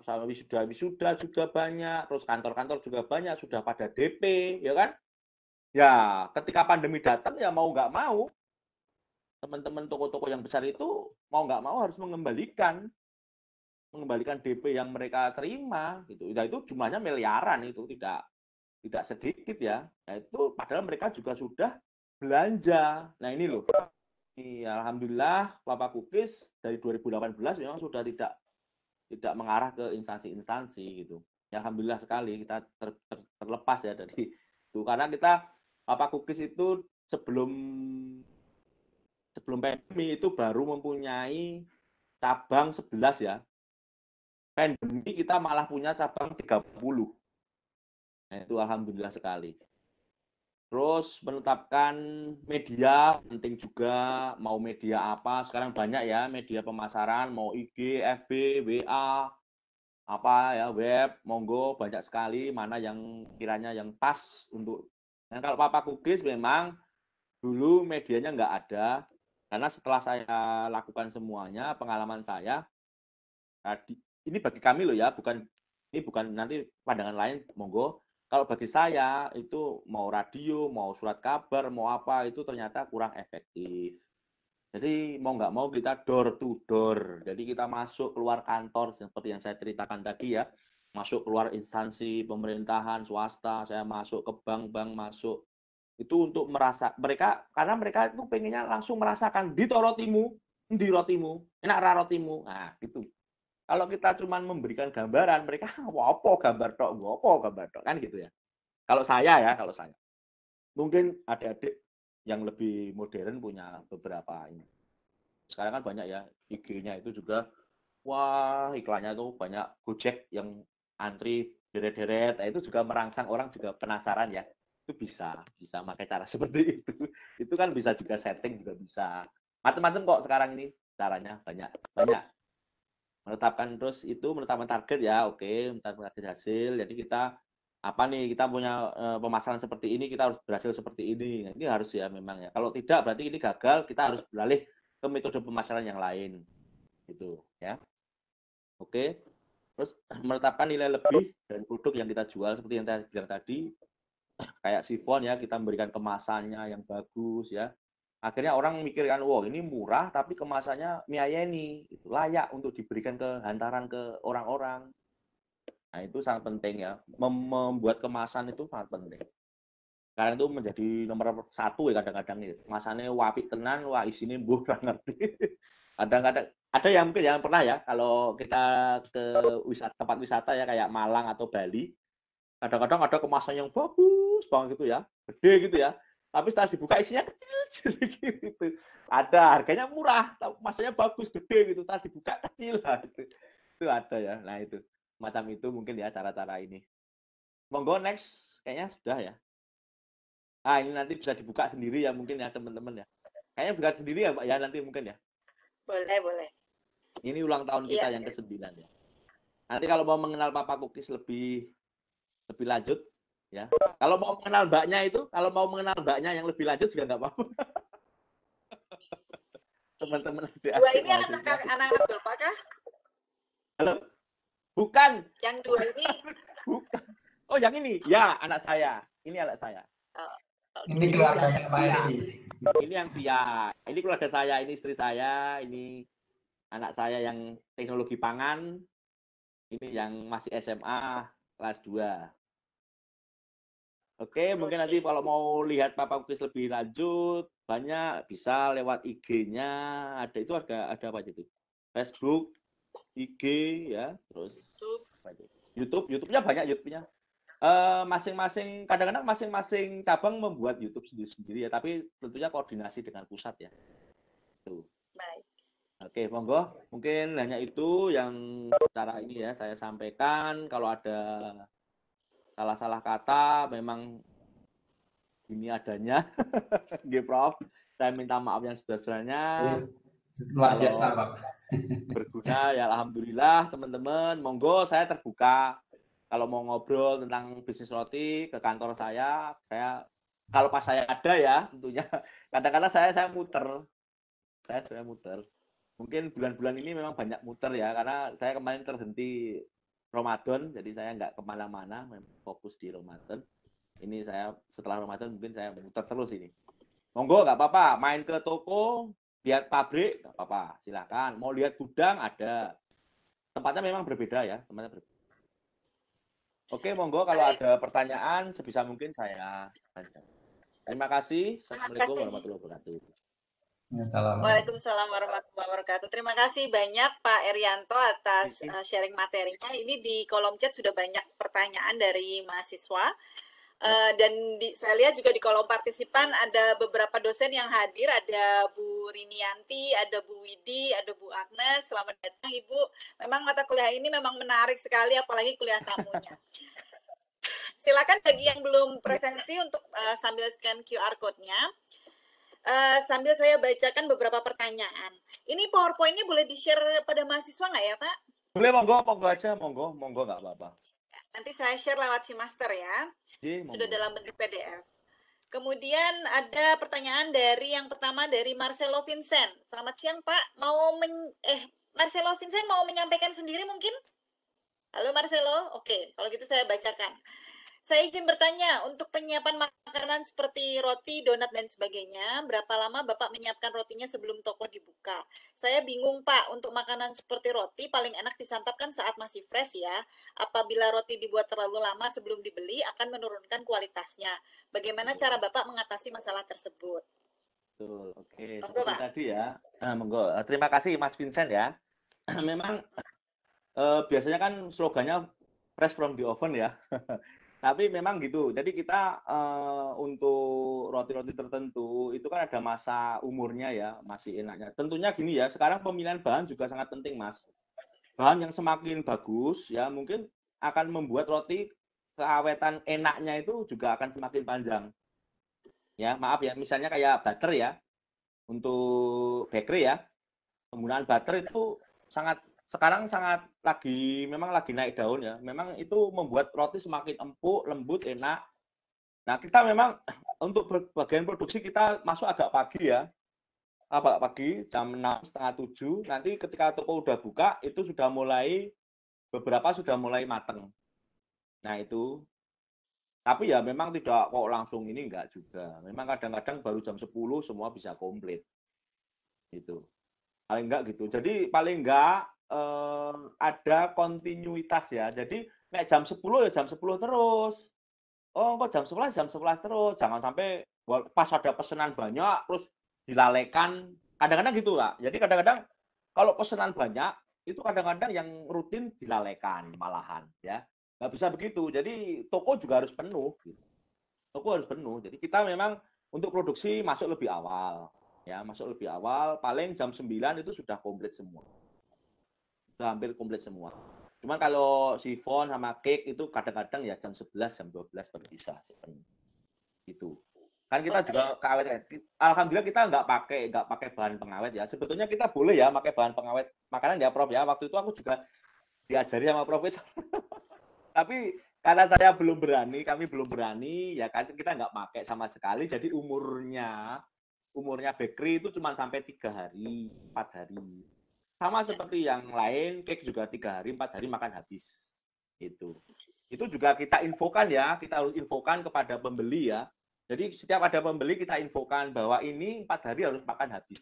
[SPEAKER 3] sama wisuda juga banyak, terus kantor-kantor juga banyak, sudah pada DP, ya kan? Ya, ketika pandemi datang ya mau nggak mau, teman-teman toko-toko yang besar itu mau nggak mau harus mengembalikan DP yang mereka terima gitu. Ya, itu jumlahnya miliaran, itu tidak sedikit ya. Nah, itu padahal mereka juga sudah belanja. Nah ini loh, alhamdulillah Bapak Kukis dari 2018 memang sudah tidak mengarah ke instansi-instansi gitu. Ya, alhamdulillah sekali kita terlepas ya dari itu, karena kita Bapak Kukis itu sebelum pandemi itu baru mempunyai cabang 11 ya. Pandemi kita malah punya cabang 30. Nah, itu alhamdulillah sekali. Terus menetapkan media penting juga, mau media apa, sekarang banyak ya media pemasaran, mau IG, FB, WA, apa ya, web, monggo banyak sekali, mana yang kiranya yang pas untuk. Nah, kalau Papa Kukis memang dulu medianya nggak ada, karena setelah saya lakukan semuanya, pengalaman saya, ini bagi kami loh ya, ini bukan nanti pandangan lain, monggo. Kalau bagi saya itu mau radio, mau surat kabar, mau apa itu ternyata kurang efektif. Jadi mau nggak mau kita door to door. Jadi kita masuk keluar kantor seperti yang saya ceritakan tadi ya. Masuk keluar instansi pemerintahan, swasta, saya masuk ke bank-bank, masuk. Itu untuk karena mereka itu pengennya langsung merasakan di rotimu, di rotimu, enak rotimu. Nah, gitu. Kalau kita cuma memberikan gambaran, mereka wopo gambar tok, kan gitu ya. Kalau saya. Mungkin adik-adik yang lebih modern punya beberapa ini. Sekarang kan banyak ya, IG-nya itu juga, wah iklannya tuh banyak, Gojek yang antri deret-deret, nah, itu juga merangsang orang juga penasaran ya. Itu bisa pakai cara seperti itu. Itu kan bisa juga setting, juga bisa. Macam-macam kok sekarang ini caranya, banyak. Menetapkan target ya, oke, menetapkan target hasil. Jadi kita punya pemasaran seperti ini, kita harus berhasil seperti ini. Nah, ini harus ya memang ya. Kalau tidak berarti ini gagal, kita harus beralih ke metode pemasaran yang lain. Gitu ya. Oke. Terus menetapkan nilai lebih dari produk yang kita jual seperti yang saya bilang tadi. Kayak sifon ya, kita memberikan kemasannya yang bagus ya. Akhirnya orang memikirkan, wow ini murah tapi kemasannya miayeni, itu layak untuk diberikan ke hantaran ke orang-orang. Nah itu sangat penting ya, membuat kemasan itu sangat penting. Sekarang itu menjadi nomor 1 ya kadang-kadang ya. Kemasannya wapi tenan, wah isinya mbuh ngerti. Kadang-kadang ada yang mungkin yang pernah ya, kalau kita ke tempat wisata ya kayak Malang atau Bali, kadang-kadang ada kemasan yang bagus banget gitu ya, gede gitu ya. Tapi setelah dibuka isinya kecil gitu. Ada harganya murah, tapi masanya bagus, gede gitu. Setelah dibuka kecil lah gitu. Itu ada ya. Nah, itu. Macam itu mungkin ya cara-cara ini. Monggo next. Kayaknya sudah ya. Ah, ini nanti bisa dibuka sendiri ya mungkin ya teman-teman ya. Kayaknya buka sendiri ya Pak ya nanti mungkin ya.
[SPEAKER 1] Boleh.
[SPEAKER 3] Ini ulang tahun kita
[SPEAKER 1] Iya.
[SPEAKER 3] yang ke-9 ya. Nanti kalau mau mengenal Papa Cookies lebih lanjut ya. Kalau mau mengenal mbaknya yang lebih lanjut juga nggak apa-apa. Teman-teman
[SPEAKER 1] Dua
[SPEAKER 3] adik-adik
[SPEAKER 1] ini
[SPEAKER 3] mahasiswa.
[SPEAKER 1] anak-anak Bapak kah?
[SPEAKER 3] Halo? Bukan.
[SPEAKER 1] Yang dua ini?
[SPEAKER 3] Bukan. Oh, yang ini. Ya, anak saya. Ini anak saya.
[SPEAKER 1] Oh,
[SPEAKER 2] Ini keluarganya Pak Eri.
[SPEAKER 3] Ini yang Via. Ini keluarga saya, ini istri saya, ini anak saya yang teknologi pangan. Ini yang masih SMA kelas 2. Oke, mungkin nanti kalau mau lihat Papa Cookies lebih lanjut, banyak bisa lewat IG-nya. Ada apa itu? Facebook, IG ya, terus YouTube-nya banyak YouTube-nya. Masing-masing kadang-kadang masing-masing cabang membuat YouTube sendiri-sendiri ya, tapi tentunya koordinasi dengan pusat ya. Tuh.
[SPEAKER 1] baik.
[SPEAKER 3] Oke, monggo. Mungkin hanya itu yang cara ini ya saya sampaikan. Kalau ada salah-salah kata, memang ini adanya. Oke, Prof. Saya minta maaf yang sebesar-besarnya.
[SPEAKER 2] Luar biasa, Pak.
[SPEAKER 3] Berguna ya, alhamdulillah teman-teman. Monggo, saya terbuka. Kalau mau ngobrol tentang bisnis roti ke kantor saya kalau pas saya ada ya tentunya. Kadang-kadang saya muter. Saya muter. Mungkin bulan-bulan ini memang banyak muter ya, karena saya kemarin terhenti Ramadan, jadi saya nggak kemana-mana, fokus di Ramadan. Ini saya setelah Ramadan mungkin saya muter terus ini. Monggo, nggak apa-apa, main ke toko, lihat pabrik, nggak apa-apa, silakan. Mau lihat gudang, ada. Tempatnya memang berbeda ya, tempatnya berbeda. Oke, monggo kalau ada pertanyaan, sebisa mungkin saya tanya. Terima kasih. Assalamualaikum warahmatullahi wabarakatuh.
[SPEAKER 1] Waalaikumsalam warahmatullahi wabarakatuh. Terima kasih banyak Pak Erianto atas sharing materinya. Ini di kolom chat sudah banyak pertanyaan dari mahasiswa. Dan saya lihat juga di kolom partisipan ada beberapa dosen yang hadir. Ada Bu Rinianti, ada Bu Widi, ada Bu Agnes. Selamat datang Ibu. Memang mata kuliah ini memang menarik sekali, apalagi kuliah tamunya. Silakan bagi yang belum presensi untuk sambil scan QR code-nya. Sambil saya bacakan beberapa pertanyaan. Ini PowerPoint-nya boleh di-share pada mahasiswa nggak ya, Pak?
[SPEAKER 3] Boleh, monggo aja, monggo nggak apa-apa.
[SPEAKER 1] Nanti saya share lewat si master ya. Sudah dalam bentuk PDF. Kemudian ada pertanyaan dari yang pertama dari Marcelo Vincent. Selamat siang, Pak. Marcelo Vincent mau menyampaikan sendiri mungkin? Halo Marcelo. Oke, kalau gitu saya bacakan. Saya izin bertanya, untuk penyiapan makanan seperti roti, donat, dan sebagainya, berapa lama Bapak menyiapkan rotinya sebelum toko dibuka? Saya bingung, Pak, untuk makanan seperti roti paling enak disantapkan saat masih fresh ya. Apabila roti dibuat terlalu lama sebelum dibeli, akan menurunkan kualitasnya. Bagaimana cara Bapak mengatasi masalah tersebut?
[SPEAKER 3] Betul, oke. Seperti tadi ya. Monggo. Terima kasih Mas Vincent ya. Memang biasanya kan slogannya fresh from the oven ya. Tapi memang gitu. Jadi kita untuk roti-roti tertentu itu kan ada masa umurnya ya, masih enaknya. Tentunya gini ya, sekarang pemilihan bahan juga sangat penting, Mas. Bahan yang semakin bagus ya mungkin akan membuat roti keawetan enaknya itu juga akan semakin panjang. Ya, maaf ya, misalnya kayak butter ya. Untuk bakery ya. Penggunaan butter itu sekarang memang lagi naik daun ya. Memang itu membuat roti semakin empuk, lembut, enak. Nah, kita memang untuk bagian produksi kita masuk agak pagi ya. Agak pagi, jam 6, setengah 7. Nanti ketika toko udah buka, itu beberapa sudah mulai mateng. Nah, itu. Tapi ya memang tidak kok langsung ini enggak juga. Memang kadang-kadang baru jam 10 semua bisa komplit. Gitu. Paling enggak gitu. Jadi paling enggak ada kontinuitas ya. Jadi nek jam 10 ya jam 10 terus. Oh, kok jam 11 terus. Jangan sampai pas ada pesanan banyak terus dilalaikan. Kadang-kadang gitu, Pak. Jadi kadang-kadang kalau pesanan banyak itu kadang-kadang yang rutin dilalaikan malahan ya. Nggak bisa begitu. Jadi toko juga harus penuh gitu. Toko harus penuh. Jadi kita memang untuk produksi masuk lebih awal. Ya, masuk lebih awal, paling jam 9 itu sudah komplit semua. Sudah hampir komplit semua. Cuman kalau sifon sama cake itu kadang-kadang ya jam 11, jam 12 baru bisa gitu. Kan kita juga keawet ya. Alhamdulillah kita nggak pakai bahan pengawet ya. Sebetulnya kita boleh ya pakai bahan pengawet makanan ya Prof ya. Waktu itu aku juga diajari sama profesor. Tapi karena saya belum berani, kami belum berani, ya kan kita nggak pakai sama sekali. Jadi umurnya bakery itu cuma sampai 3 hari, 4 hari. Sama seperti yang lain, cake juga 3 hari, 4 hari makan habis. Itu juga kita infokan ya, kita harus infokan kepada pembeli ya. Jadi setiap ada pembeli kita infokan bahwa ini 4 hari harus makan habis.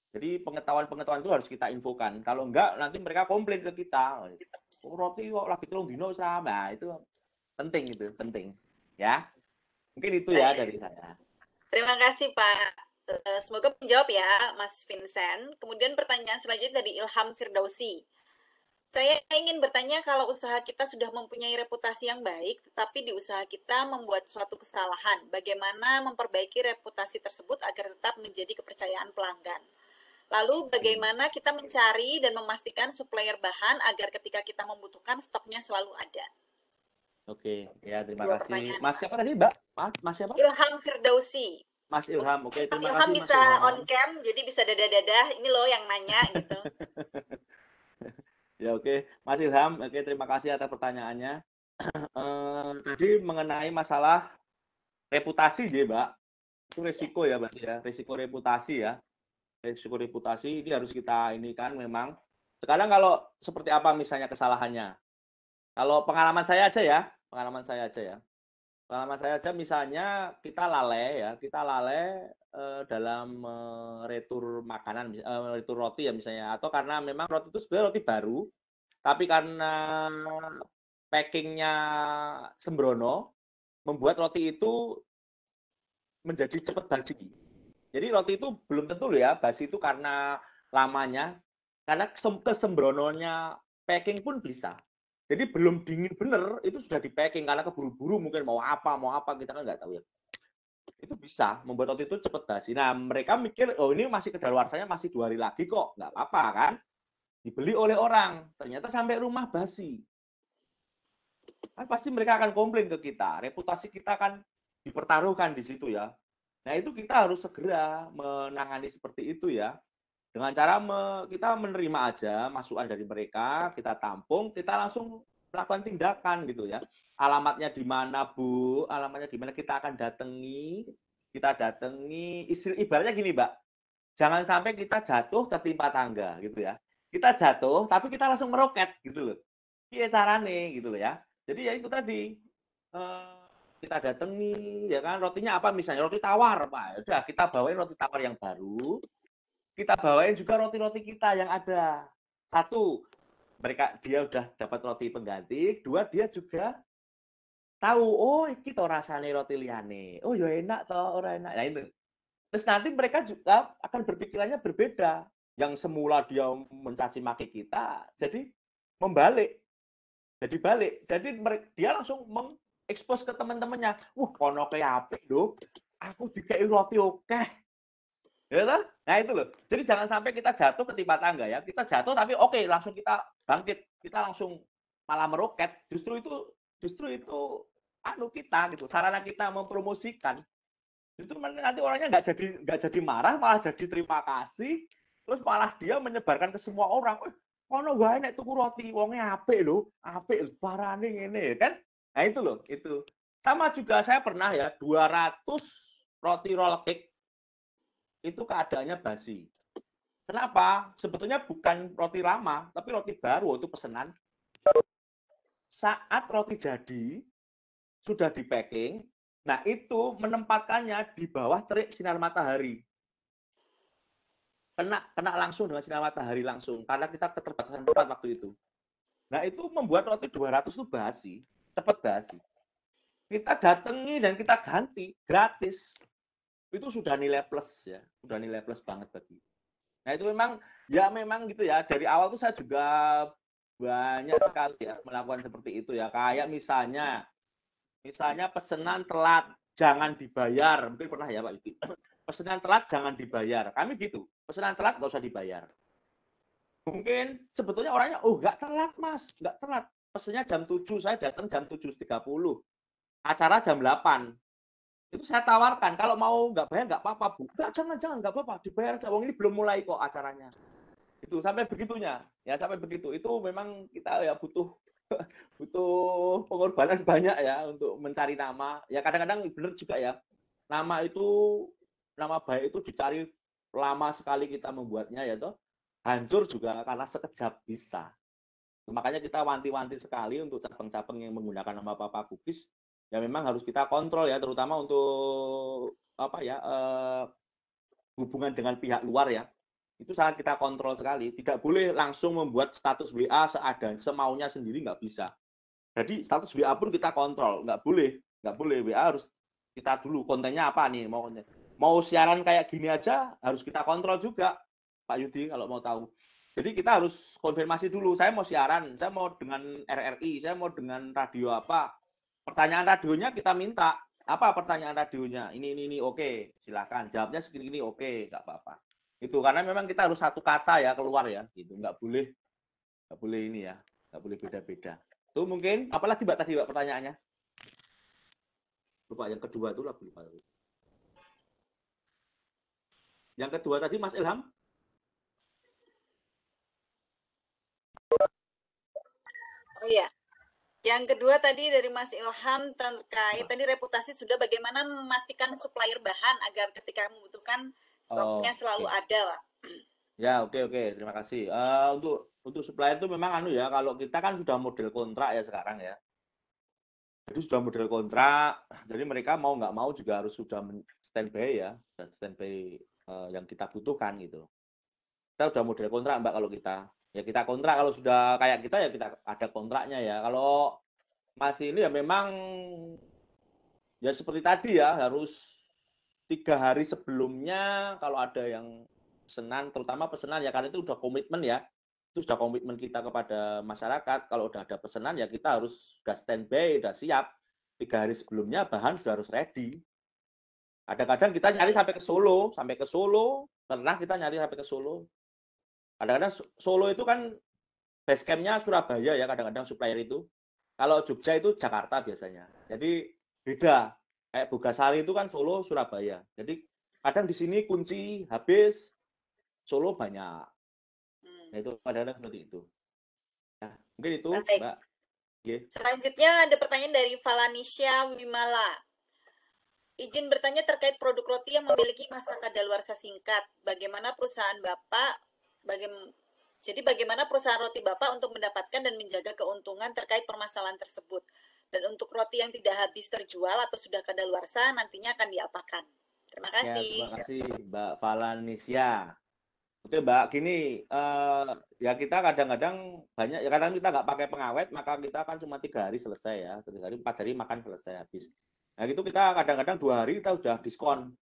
[SPEAKER 3] Jadi pengetahuan itu harus kita infokan. Kalau enggak nanti mereka komplain ke kita. Oh, roti kok lagi telung dino sama. Itu penting ya. Mungkin itu ya dari saya.
[SPEAKER 1] Terima kasih Pak. Semoga menjawab ya Mas Vincent. Kemudian pertanyaan selanjutnya dari Ilham Firdausi. Saya ingin bertanya, kalau usaha kita sudah mempunyai reputasi yang baik, tetapi di usaha kita membuat suatu kesalahan, bagaimana memperbaiki reputasi tersebut agar tetap menjadi kepercayaan pelanggan? Lalu bagaimana kita mencari dan memastikan supplier bahan agar ketika kita membutuhkan stoknya selalu ada?
[SPEAKER 3] Oke, ya terima
[SPEAKER 1] Dua
[SPEAKER 3] kasih.
[SPEAKER 1] pertanyaan.
[SPEAKER 3] Mas siapa tadi, Mbak? Mas siapa?
[SPEAKER 1] Ilham Firdausi.
[SPEAKER 3] Mas Ilham. Oke,
[SPEAKER 1] Mas
[SPEAKER 3] terima
[SPEAKER 1] Ilham
[SPEAKER 3] kasih Mas
[SPEAKER 1] bisa
[SPEAKER 3] Ilham.
[SPEAKER 1] on cam, jadi bisa dadah-dadah. Ini loh yang nanya gitu.
[SPEAKER 3] Ya oke, Mas Ilham. Oke, terima kasih atas pertanyaannya. Tadi mengenai masalah reputasi, ya, Mbak. Itu resiko ya, berarti ya. Resiko reputasi ya. Resiko reputasi ini harus kita ini kan memang. Sekarang kalau seperti apa misalnya kesalahannya? Kalau pengalaman saya aja ya. Pengalaman saya aja misalnya kita lalai dalam retur makanan, retur roti ya misalnya, atau karena memang roti itu sebenarnya roti baru, tapi karena packingnya sembrono, membuat roti itu menjadi cepat basi. Jadi roti itu belum tentu loh ya basi itu karena lamanya, karena kesembrononya packing pun bisa. Jadi belum dingin bener, itu sudah di packing karena keburu-buru mungkin mau apa kita kan nggak tahu ya. Itu bisa membuat roti itu cepat basi. Nah mereka mikir, oh ini masih kedaluarsanya masih 2 hari lagi kok, nggak apa-apa kan. Dibeli oleh orang, ternyata sampai rumah basi. Kan pasti mereka akan komplain ke kita, reputasi kita kan dipertaruhkan di situ ya. Nah itu kita harus segera menangani seperti itu ya. Dengan cara kita menerima aja masukan dari mereka, kita tampung, kita langsung melakukan tindakan gitu ya. Alamatnya di mana Bu? Alamatnya di mana kita akan datangi? Kita datangi, ibaratnya gini Mbak, jangan sampai kita jatuh tertimpa tangga gitu ya. Kita jatuh, tapi kita langsung meroket gitu loh. Iya carane gitu loh ya. Jadi ya itu tadi, kita datangi, ya kan, rotinya apa misalnya, roti tawar Pak. Udah kita bawain roti tawar yang baru, kita bawain juga roti-roti kita yang ada. Satu, dia udah dapat roti pengganti. Dua, dia juga tahu, oh iki to rasane roti liyane. Oh ya enak toh, ora enak. Nah itu. Terus nanti mereka juga akan berpikirannya berbeda. Yang semula dia mencaci maki kita, jadi membalik. Jadi balik. Jadi dia langsung mengekspos ke teman-temannya. Kono kayak apik lho. Aku dikei roti oke. Ya toh? Nah itu loh. Jadi jangan sampai kita jatuh ketimpa tangga ya. Kita jatuh tapi oke, langsung kita bangkit. Kita langsung malah meroket. Justru itu kita gitu. Sarana kita mempromosikan. Justru nanti orangnya nggak jadi marah, malah jadi terima kasih. Terus malah dia menyebarkan ke semua orang. Kono wae nek tuku roti wonge apik lho. Apik parane ngene kan. Nah itu loh, itu. Sama juga saya pernah ya 200 roti roll cake itu keadaannya basi. Kenapa? Sebetulnya bukan roti lama, tapi roti baru itu pesanan. Saat roti jadi, sudah di packing, nah itu menempatkannya di bawah terik sinar matahari. Kena langsung dengan sinar matahari langsung, karena kita keterbatasan tempat waktu itu. Nah itu membuat roti 200 itu basi, cepat basi. Kita datangi dan kita ganti, gratis. Itu sudah nilai plus ya, sudah nilai plus banget bagi. Nah itu memang gitu ya. Dari awal tuh saya juga banyak sekali ya melakukan seperti itu ya. Kayak misalnya pesanan telat jangan dibayar, mungkin pernah ya Pak Yudi. Pesanan telat jangan dibayar. Kami gitu, pesanan telat nggak usah dibayar. Mungkin sebetulnya orangnya, oh nggak telat mas, nggak telat. Pesennya jam 7, saya datang jam 7.30. Acara jam 8. Itu saya tawarkan, kalau mau nggak bayar nggak apa-apa Bu. Nggak, jangan, nggak apa-apa, dibayar aja. Wong ini belum mulai kok acaranya. Itu sampai begitunya, ya sampai begitu. Itu memang kita ya butuh butuh pengorbanan banyak ya untuk mencari nama. Ya kadang-kadang benar juga ya, nama baik itu dicari lama sekali kita membuatnya ya toh. Hancur juga karena sekejap bisa. Makanya kita wanti-wanti sekali untuk cabang-cabang yang menggunakan nama Papa Cookies, ya memang harus kita kontrol ya, terutama untuk apa ya, hubungan dengan pihak luar ya. Itu sangat kita kontrol sekali. Tidak boleh langsung membuat status WA semaunya sendiri, nggak bisa. Jadi status WA pun kita kontrol, nggak boleh WA harus kita dulu kontennya apa nih, mau siaran kayak gini aja harus kita kontrol juga, Pak Yudi kalau mau tahu. Jadi kita harus konfirmasi dulu, saya mau siaran, saya mau dengan RRI, saya mau dengan radio apa. Pertanyaan radionya kita minta, apa pertanyaan radionya? Ini oke, silakan. Jawabnya segini oke, nggak apa-apa. Itu karena memang kita harus satu kata ya keluar ya, gitu. Nggak boleh ini ya, nggak boleh beda-beda. Itu mungkin, apalagi Mbak tadi Mbak pertanyaannya? Lupa yang kedua itu lupa. Yang kedua tadi Mas Ilham?
[SPEAKER 1] Oh iya. Yang kedua tadi dari Mas Ilham terkait tadi reputasi sudah bagaimana memastikan supplier bahan agar ketika membutuhkan stoknya selalu ada, Pak.
[SPEAKER 3] Ya, oke. Terima kasih. Untuk supplier itu memang ya, kalau kita kan sudah model kontrak ya sekarang ya. Jadi sudah model kontrak, jadi mereka mau nggak mau juga harus sudah standby ya, standby yang kita butuhkan gitu. Kita udah model kontrak Mbak kalau kita. Ya kita kontrak, kalau sudah kayak kita ya kita ada kontraknya ya. Kalau masih ini ya memang ya seperti tadi ya, harus 3 hari sebelumnya kalau ada yang pesanan, terutama pesanan ya, karena itu udah komitmen ya. Itu sudah komitmen kita kepada masyarakat. Kalau udah ada pesanan ya kita harus sudah standby, udah siap. 3 hari sebelumnya bahan sudah harus ready. Kadang-kadang kita nyari sampai ke Solo, pernah kita nyari sampai ke Solo. Kadang-kadang Solo itu kan base camp-nya Surabaya ya, kadang-kadang supplier itu. Kalau Jogja itu Jakarta biasanya. Jadi beda. Kayak Bogasari itu kan Solo, Surabaya. Jadi kadang di sini kunci habis, Solo banyak. Nah itu kadang-kadang seperti itu. Nah, mungkin itu,
[SPEAKER 1] Baik.
[SPEAKER 3] Mbak. Okay.
[SPEAKER 1] Selanjutnya ada pertanyaan dari Valanisha Wimala. Izin bertanya terkait produk roti yang memiliki masa kadaluarsa singkat. Bagaimana perusahaan Bapak bagaimana perusahaan roti Bapak untuk mendapatkan dan menjaga keuntungan terkait permasalahan tersebut? Dan untuk roti yang tidak habis terjual atau sudah kadaluarsa nantinya akan diapakan? Terima kasih.
[SPEAKER 3] Ya, terima kasih Mbak Valanisha. Oke Mbak, gini, ya kita kadang-kadang banyak, ya kadang kita nggak pakai pengawet, maka kita kan cuma 3 hari selesai ya, 3 hari, 4 hari makan selesai habis. Nah itu kita kadang-kadang 2 hari kita udah diskon.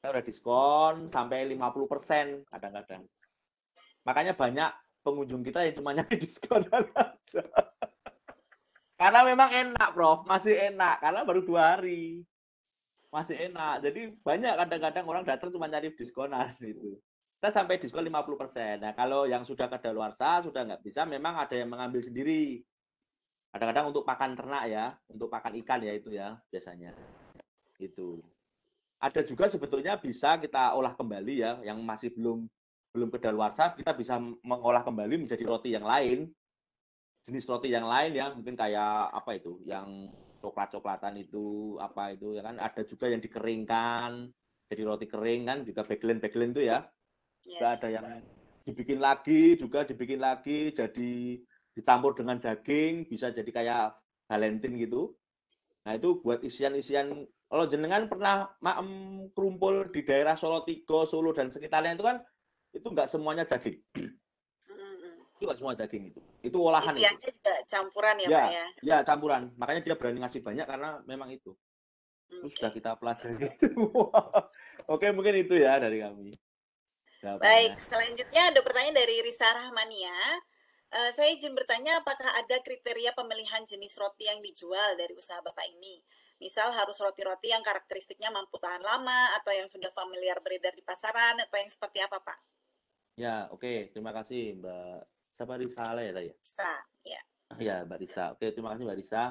[SPEAKER 3] Kita udah diskon sampai 50% kadang-kadang. Makanya banyak pengunjung kita yang cuma nyari diskon aja. Karena memang enak, Prof. Masih enak. Karena baru 2 hari. Masih enak. Jadi banyak kadang-kadang orang datang cuma nyari diskonan gitu. Kita sampai diskon 50%. Nah, kalau yang sudah kadaluarsa, sudah nggak bisa, memang ada yang mengambil sendiri. Kadang-kadang untuk pakan ternak ya, untuk pakan ikan ya itu ya biasanya. Itu. Ada juga sebetulnya bisa kita olah kembali ya, yang masih belum kadaluarsa, kita bisa mengolah kembali menjadi roti yang lain. Jenis roti yang lain ya, mungkin kayak apa itu, yang coklat-coklatan itu, apa itu ya kan, ada juga yang dikeringkan, jadi roti kering kan, juga bagelen itu ya. Juga ada yang dibikin lagi, jadi dicampur dengan daging, bisa jadi kayak Valentine gitu. Nah itu buat isian-isian. Kalau jenengan pernah kerumpul di daerah Solo Tigo, Solo dan sekitarnya itu kan, itu nggak semuanya daging. Itu nggak semua daging itu. Itu olahan.
[SPEAKER 1] Isiannya itu juga campuran ya, Pak ya?
[SPEAKER 3] Ya, campuran. Makanya dia berani ngasih banyak karena memang itu. Itu sudah kita pelajari. Oke, mungkin itu ya dari kami.
[SPEAKER 1] Baik, selanjutnya ada pertanyaan dari Risa Rahmania. Saya izin bertanya apakah ada kriteria pemilihan jenis roti yang dijual dari usaha Bapak ini? Misal harus roti-roti yang karakteristiknya mampu tahan lama, atau yang sudah familiar beredar di pasaran, atau yang seperti apa, Pak?
[SPEAKER 3] Ya, oke. Terima kasih Mbak. Siapa Risale ya tadi?
[SPEAKER 1] Bisa, ya.
[SPEAKER 3] Ya, Mbak Risa. Oke, terima kasih Mbak Risa.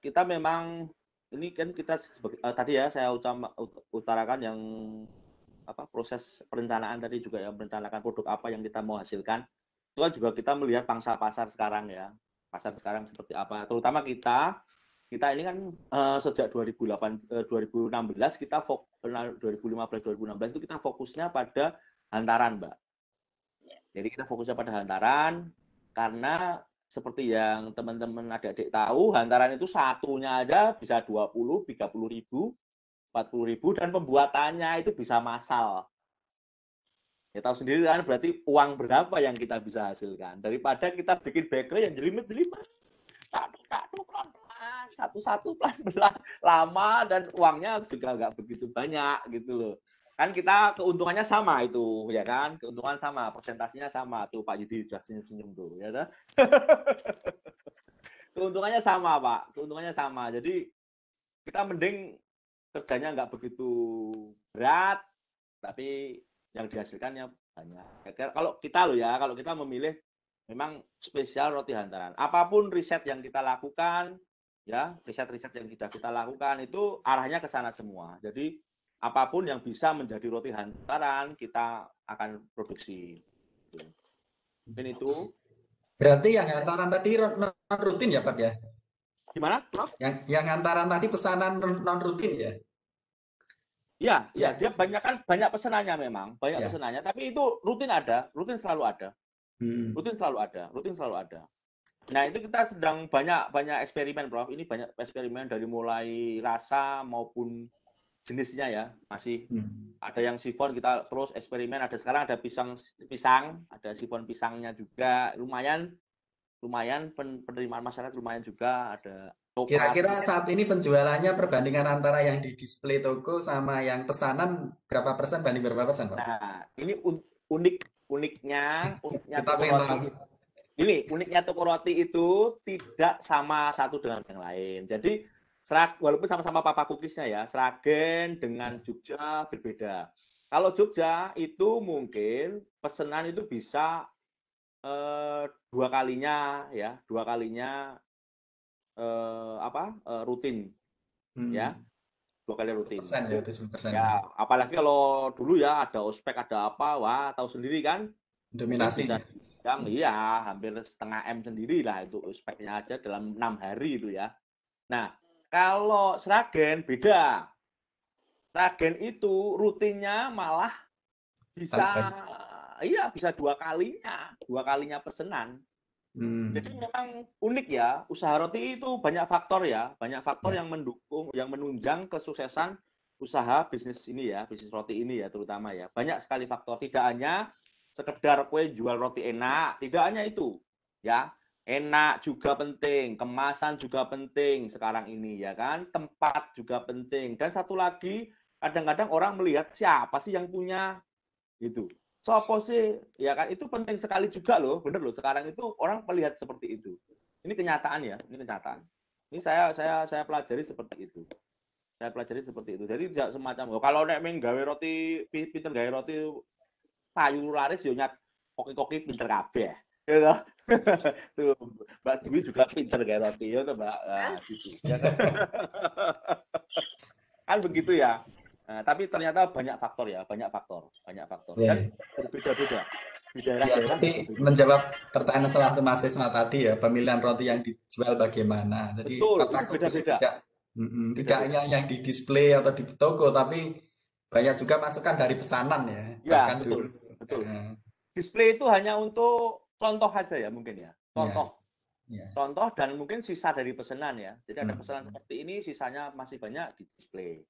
[SPEAKER 3] Kita memang ini kan kita tadi ya saya utarakan yang apa proses perencanaan tadi juga ya, merencanakan produk apa yang kita mau hasilkan. Itu kan juga kita melihat pangsa pasar sekarang ya. Pasar sekarang seperti apa. Terutama kita ini kan sejak 2016 kita 2015 2016 itu kita fokusnya pada hantaran, Mbak. Jadi kita fokusnya pada hantaran karena seperti yang teman-teman adik-adik tahu, hantaran itu satunya aja bisa 20, 30 ribu, 40 ribu, dan pembuatannya itu bisa massal. Ya tahu sendiri kan berarti uang berapa yang kita bisa hasilkan. Daripada kita bikin bakery yang jelimet-jelimet, kadu pelan-pelan, satu-satu pelan-pelan, lama dan uangnya juga nggak begitu banyak gitu loh. Kan kita keuntungannya sama itu, ya kan? Keuntungan sama, persentasenya sama. Tuh Pak Yudi sudah senyum-senyum tuh, ya kan? Keuntungannya sama, Pak. Keuntungannya sama. Jadi kita mending kerjanya nggak begitu berat, tapi yang dihasilkannya banyak. Kalau kita loh ya, kalau kita memilih memang spesial roti hantaran. Apapun riset yang kita lakukan, ya riset-riset yang sudah kita lakukan itu arahnya ke sana semua. Jadi apapun yang bisa menjadi roti hantaran kita akan produksi. Mungkin itu.
[SPEAKER 2] Berarti yang hantaran tadi non rutin ya, Pak ya?
[SPEAKER 3] Gimana?
[SPEAKER 2] Yang hantaran tadi pesanan non rutin ya?
[SPEAKER 3] Ya,
[SPEAKER 2] Ya,
[SPEAKER 3] dia banyak pesanannya memang, banyak
[SPEAKER 2] ya.
[SPEAKER 3] pesanannya. Tapi itu rutin ada, rutin selalu ada,
[SPEAKER 2] Hmm.
[SPEAKER 3] rutin selalu ada, rutin selalu ada. Nah itu kita sedang banyak eksperimen, Prof. Ini banyak eksperimen dari mulai rasa maupun jenisnya ya, masih ada yang sifon kita terus eksperimen. Ada sekarang ada pisang, ada sifon pisangnya juga, lumayan penerimaan masyarakat lumayan juga. Ada coklat.
[SPEAKER 2] Kira-kira saat ini penjualannya perbandingan antara yang di display toko sama yang pesanan berapa persen banding berapa persen, Pak?
[SPEAKER 3] Nah ini uniknya
[SPEAKER 2] Kita
[SPEAKER 3] toko
[SPEAKER 2] pengen
[SPEAKER 3] roti.
[SPEAKER 2] tahu.
[SPEAKER 3] Ini uniknya toko roti itu tidak sama satu dengan yang lain. Jadi walaupun sama-sama papa cookiesnya ya, Sragen dengan Jogja berbeda. Kalau Jogja itu mungkin pesanan itu bisa dua kalinya rutin ya, 2 kali rutin.
[SPEAKER 2] Persen ya, itu 10% ya.
[SPEAKER 3] Ya, apalagi kalau dulu ya ada ospek ada apa, wah tahu sendiri kan, mungkin
[SPEAKER 2] Dominasi.
[SPEAKER 3] bisa yang iya hampir setengah M sendiri lah itu ospeknya aja dalam 6 hari itu ya. Nah, kalau Sragen beda. Sragen itu rutinnya malah bisa bisa dua kalinya pesanan. Jadi memang unik ya, usaha roti itu banyak faktor ya, banyak faktor yang mendukung, yang menunjang kesuksesan usaha bisnis ini ya, bisnis roti ini ya terutama ya. Banyak sekali faktor, tidak hanya sekedar kue jual roti enak, tidak hanya itu ya. Enak juga penting, kemasan juga penting sekarang ini ya kan, tempat juga penting. Dan satu lagi, kadang-kadang orang melihat siapa sih yang punya gitu. Sopo sih, ya kan itu penting sekali juga loh, bener loh. Sekarang itu orang melihat seperti itu. Ini kenyataan ya, ini kenyataan. Ini saya pelajari seperti itu. Saya pelajari seperti itu. Jadi tidak semacam kalau nek meng gawe roti, pinter gawe roti payu laris yo nyat koki-koki pinter kabeh. Gitu. Tuh, Mbak Dwi juga pinter gawe roti ya tuh, Mbak. Nah, gitu. Ya kan? Kan begitu ya. Nah, tapi ternyata banyak faktor ya, banyak faktor dan berbeda-beda di daerah-daerah.
[SPEAKER 2] Berarti menjawab pertanyaan salah satu mahasiswa tadi ya, pemilihan roti yang dijual bagaimana. Jadi
[SPEAKER 3] Betul, itu
[SPEAKER 2] Bapak Kubis
[SPEAKER 3] beda-beda.
[SPEAKER 2] tidak hanya yang di display atau di toko, tapi banyak juga masukan dari pesanan ya.
[SPEAKER 3] Ya,
[SPEAKER 2] Bahkan
[SPEAKER 3] betul,
[SPEAKER 2] dulu.
[SPEAKER 3] betul. Display itu hanya untuk contoh aja ya mungkin ya, contoh. Contoh dan mungkin sisa dari pesanan ya. Jadi ada pesanan seperti ini, sisanya masih banyak di display.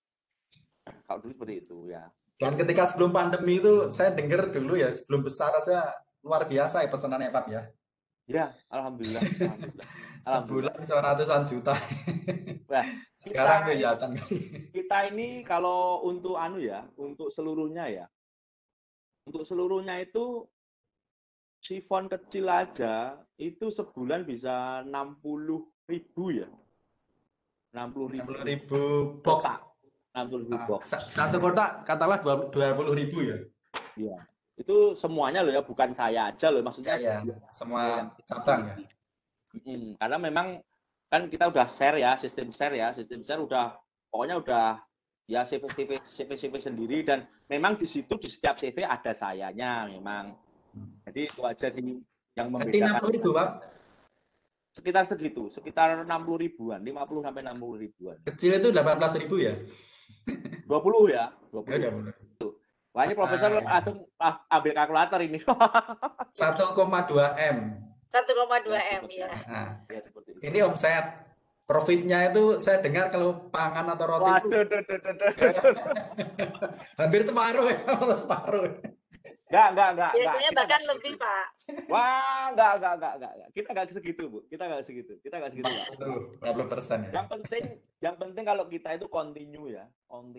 [SPEAKER 3] Kalau dulu seperti itu ya.
[SPEAKER 2] Dan ketika sebelum pandemi itu saya dengar dulu ya, sebelum besar aja luar biasa ya pesanannya Pak ya.
[SPEAKER 3] Ya, alhamdulillah.
[SPEAKER 2] Sebulan ratusan juta.
[SPEAKER 3] Nah,
[SPEAKER 2] Sekarang kelihatan.
[SPEAKER 3] Kita ini kalau untuk untuk seluruhnya ya. Untuk seluruhnya itu sifon kecil aja itu sebulan bisa 60.000 ya.
[SPEAKER 2] 60.000 box.
[SPEAKER 3] 60.000 box.
[SPEAKER 2] Satu kotak katakanlah 20.000 ya.
[SPEAKER 3] Iya. Itu semuanya loh ya, bukan saya aja loh, maksudnya
[SPEAKER 2] Ya, semua cabang ya.
[SPEAKER 3] Karena memang kan kita udah share ya, sistem share udah pokoknya udah ya CV sendiri, dan memang di situ di setiap CV ada sayanya memang. Jadi itu aja sih yang
[SPEAKER 2] Berarti
[SPEAKER 3] membedakan
[SPEAKER 2] 60.000, Pak.
[SPEAKER 3] sekitar segitu, sekitar 60 ribuan, 50 sampai 60 ribuan.
[SPEAKER 2] Kecil itu 18.000 ya?
[SPEAKER 3] 20 ya,
[SPEAKER 2] Ya
[SPEAKER 3] 20.
[SPEAKER 2] udah benar.
[SPEAKER 3] Wah, ini profesor langsung ambil kalkulator ini.
[SPEAKER 2] 1,2 M.
[SPEAKER 1] 1,2 M ya.
[SPEAKER 2] Nah,
[SPEAKER 3] Ya, seperti itu.
[SPEAKER 2] ini omset. Profitnya itu saya dengar kalau pangan atau roti itu
[SPEAKER 3] Waduh.
[SPEAKER 2] hampir separuh ya, kalau separuh.
[SPEAKER 3] Enggak.
[SPEAKER 1] Biasanya
[SPEAKER 3] Kita
[SPEAKER 1] bahkan
[SPEAKER 3] nggak
[SPEAKER 1] lebih,
[SPEAKER 3] segitu.
[SPEAKER 1] Pak.
[SPEAKER 3] Wah, enggak. Kita nggak segitu, Bu. Kita nggak segitu, Pak.
[SPEAKER 2] 40% ya.
[SPEAKER 3] Yang penting kalau kita itu continue ya.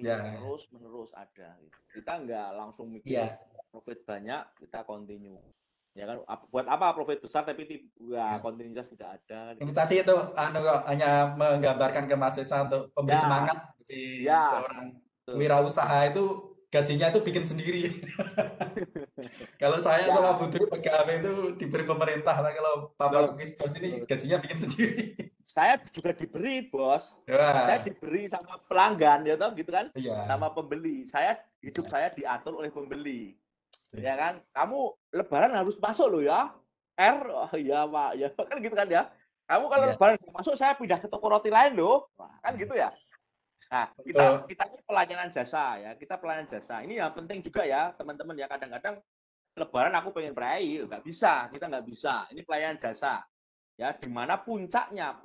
[SPEAKER 2] Ya.
[SPEAKER 3] Terus-menerus ada. Kita nggak langsung mikir
[SPEAKER 2] Iya.
[SPEAKER 3] profit banyak, kita continue. Ya kan, buat apa profit besar tapi kontinuitas tidak ada.
[SPEAKER 2] Ini tadi itu hanya menggambarkan ke mahasiswa untuk memberi
[SPEAKER 3] Ya.
[SPEAKER 2] semangat di
[SPEAKER 3] Ya.
[SPEAKER 2] seorang wirausaha itu gajinya itu bikin sendiri. Kalau saya sama Bu Dwi pegawai itu diberi pemerintah, nah kalau Bapak Kukis Bos ini gajinya bikin sendiri.
[SPEAKER 3] Saya juga diberi, Bos.
[SPEAKER 2] Wah.
[SPEAKER 3] Saya diberi sama pelanggan, ya toh, gitu kan?
[SPEAKER 2] Iya.
[SPEAKER 3] Sama pembeli. Hidup saya diatur oleh pembeli. Ya kan? Kamu lebaran harus masuk loh ya. Oh iya, Pak. Ya kan gitu kan ya. Kamu kalau lebaran masuk, saya pindah ke toko roti lain loh. Wah, kan gitu ya. Nah, kita ini pelayanan jasa ya. Kita pelayanan jasa. Ini yang penting juga ya, teman-teman ya. Kadang-kadang lebaran aku pengen perayaan, nggak bisa. Kita nggak bisa. Ini pelayanan jasa. Ya, di mana puncaknya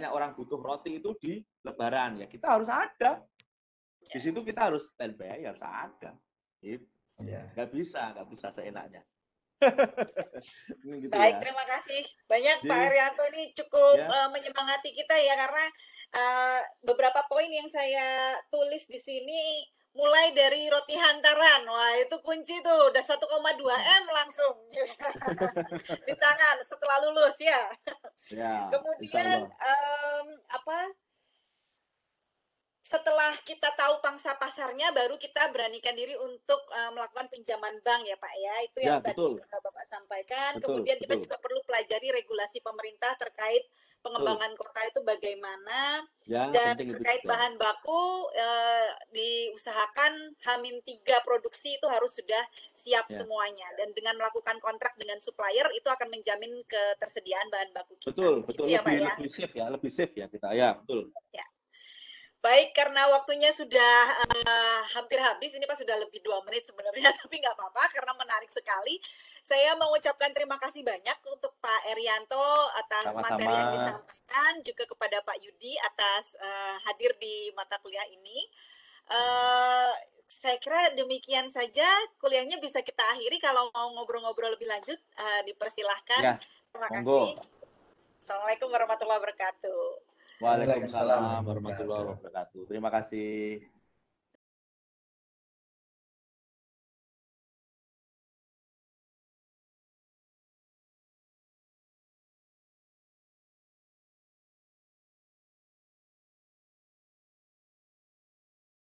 [SPEAKER 3] orang butuh roti itu di lebaran ya. Kita harus ada. Di situ kita harus standby, harus ada. Gitu. Nggak bisa seenaknya.
[SPEAKER 1] Gitu. Baik, terima kasih banyak Pak Erianto, ini cukup menyemangati kita ya, karena beberapa poin yang saya tulis di sini mulai dari roti hantaran. Wah, itu kunci tuh, udah 1,2 M langsung di tangan setelah lulus ya. Kemudian setelah kita tahu pangsa pasarnya, baru kita beranikan diri untuk melakukan pinjaman bank ya Pak ya. Itu yang tadi Bapak sampaikan. Kemudian kita juga perlu pelajari regulasi pemerintah terkait pengembangan kota itu bagaimana. Dan terkait bahan baku, diusahakan H-3 produksi itu harus sudah siap semuanya. Dan dengan melakukan kontrak dengan supplier, itu akan menjamin ketersediaan bahan baku kita.
[SPEAKER 3] Betul.
[SPEAKER 1] Gitu ya, Pak,
[SPEAKER 3] Lebih safe ya kita. Ya, betul.
[SPEAKER 1] Ya. Baik, karena waktunya sudah hampir habis, ini Pak sudah lebih 2 menit sebenarnya, tapi nggak apa-apa karena menarik sekali. Saya mengucapkan terima kasih banyak untuk Pak Erianto atas materi yang disampaikan, juga kepada Pak Yudi atas hadir di mata kuliah ini. Saya kira demikian saja, kuliahnya bisa kita akhiri. Kalau mau ngobrol-ngobrol lebih lanjut, dipersilahkan. Terima kasih. Assalamualaikum warahmatullahi wabarakatuh.
[SPEAKER 3] Waalaikumsalam warahmatullahi wabarakatuh. Terima kasih.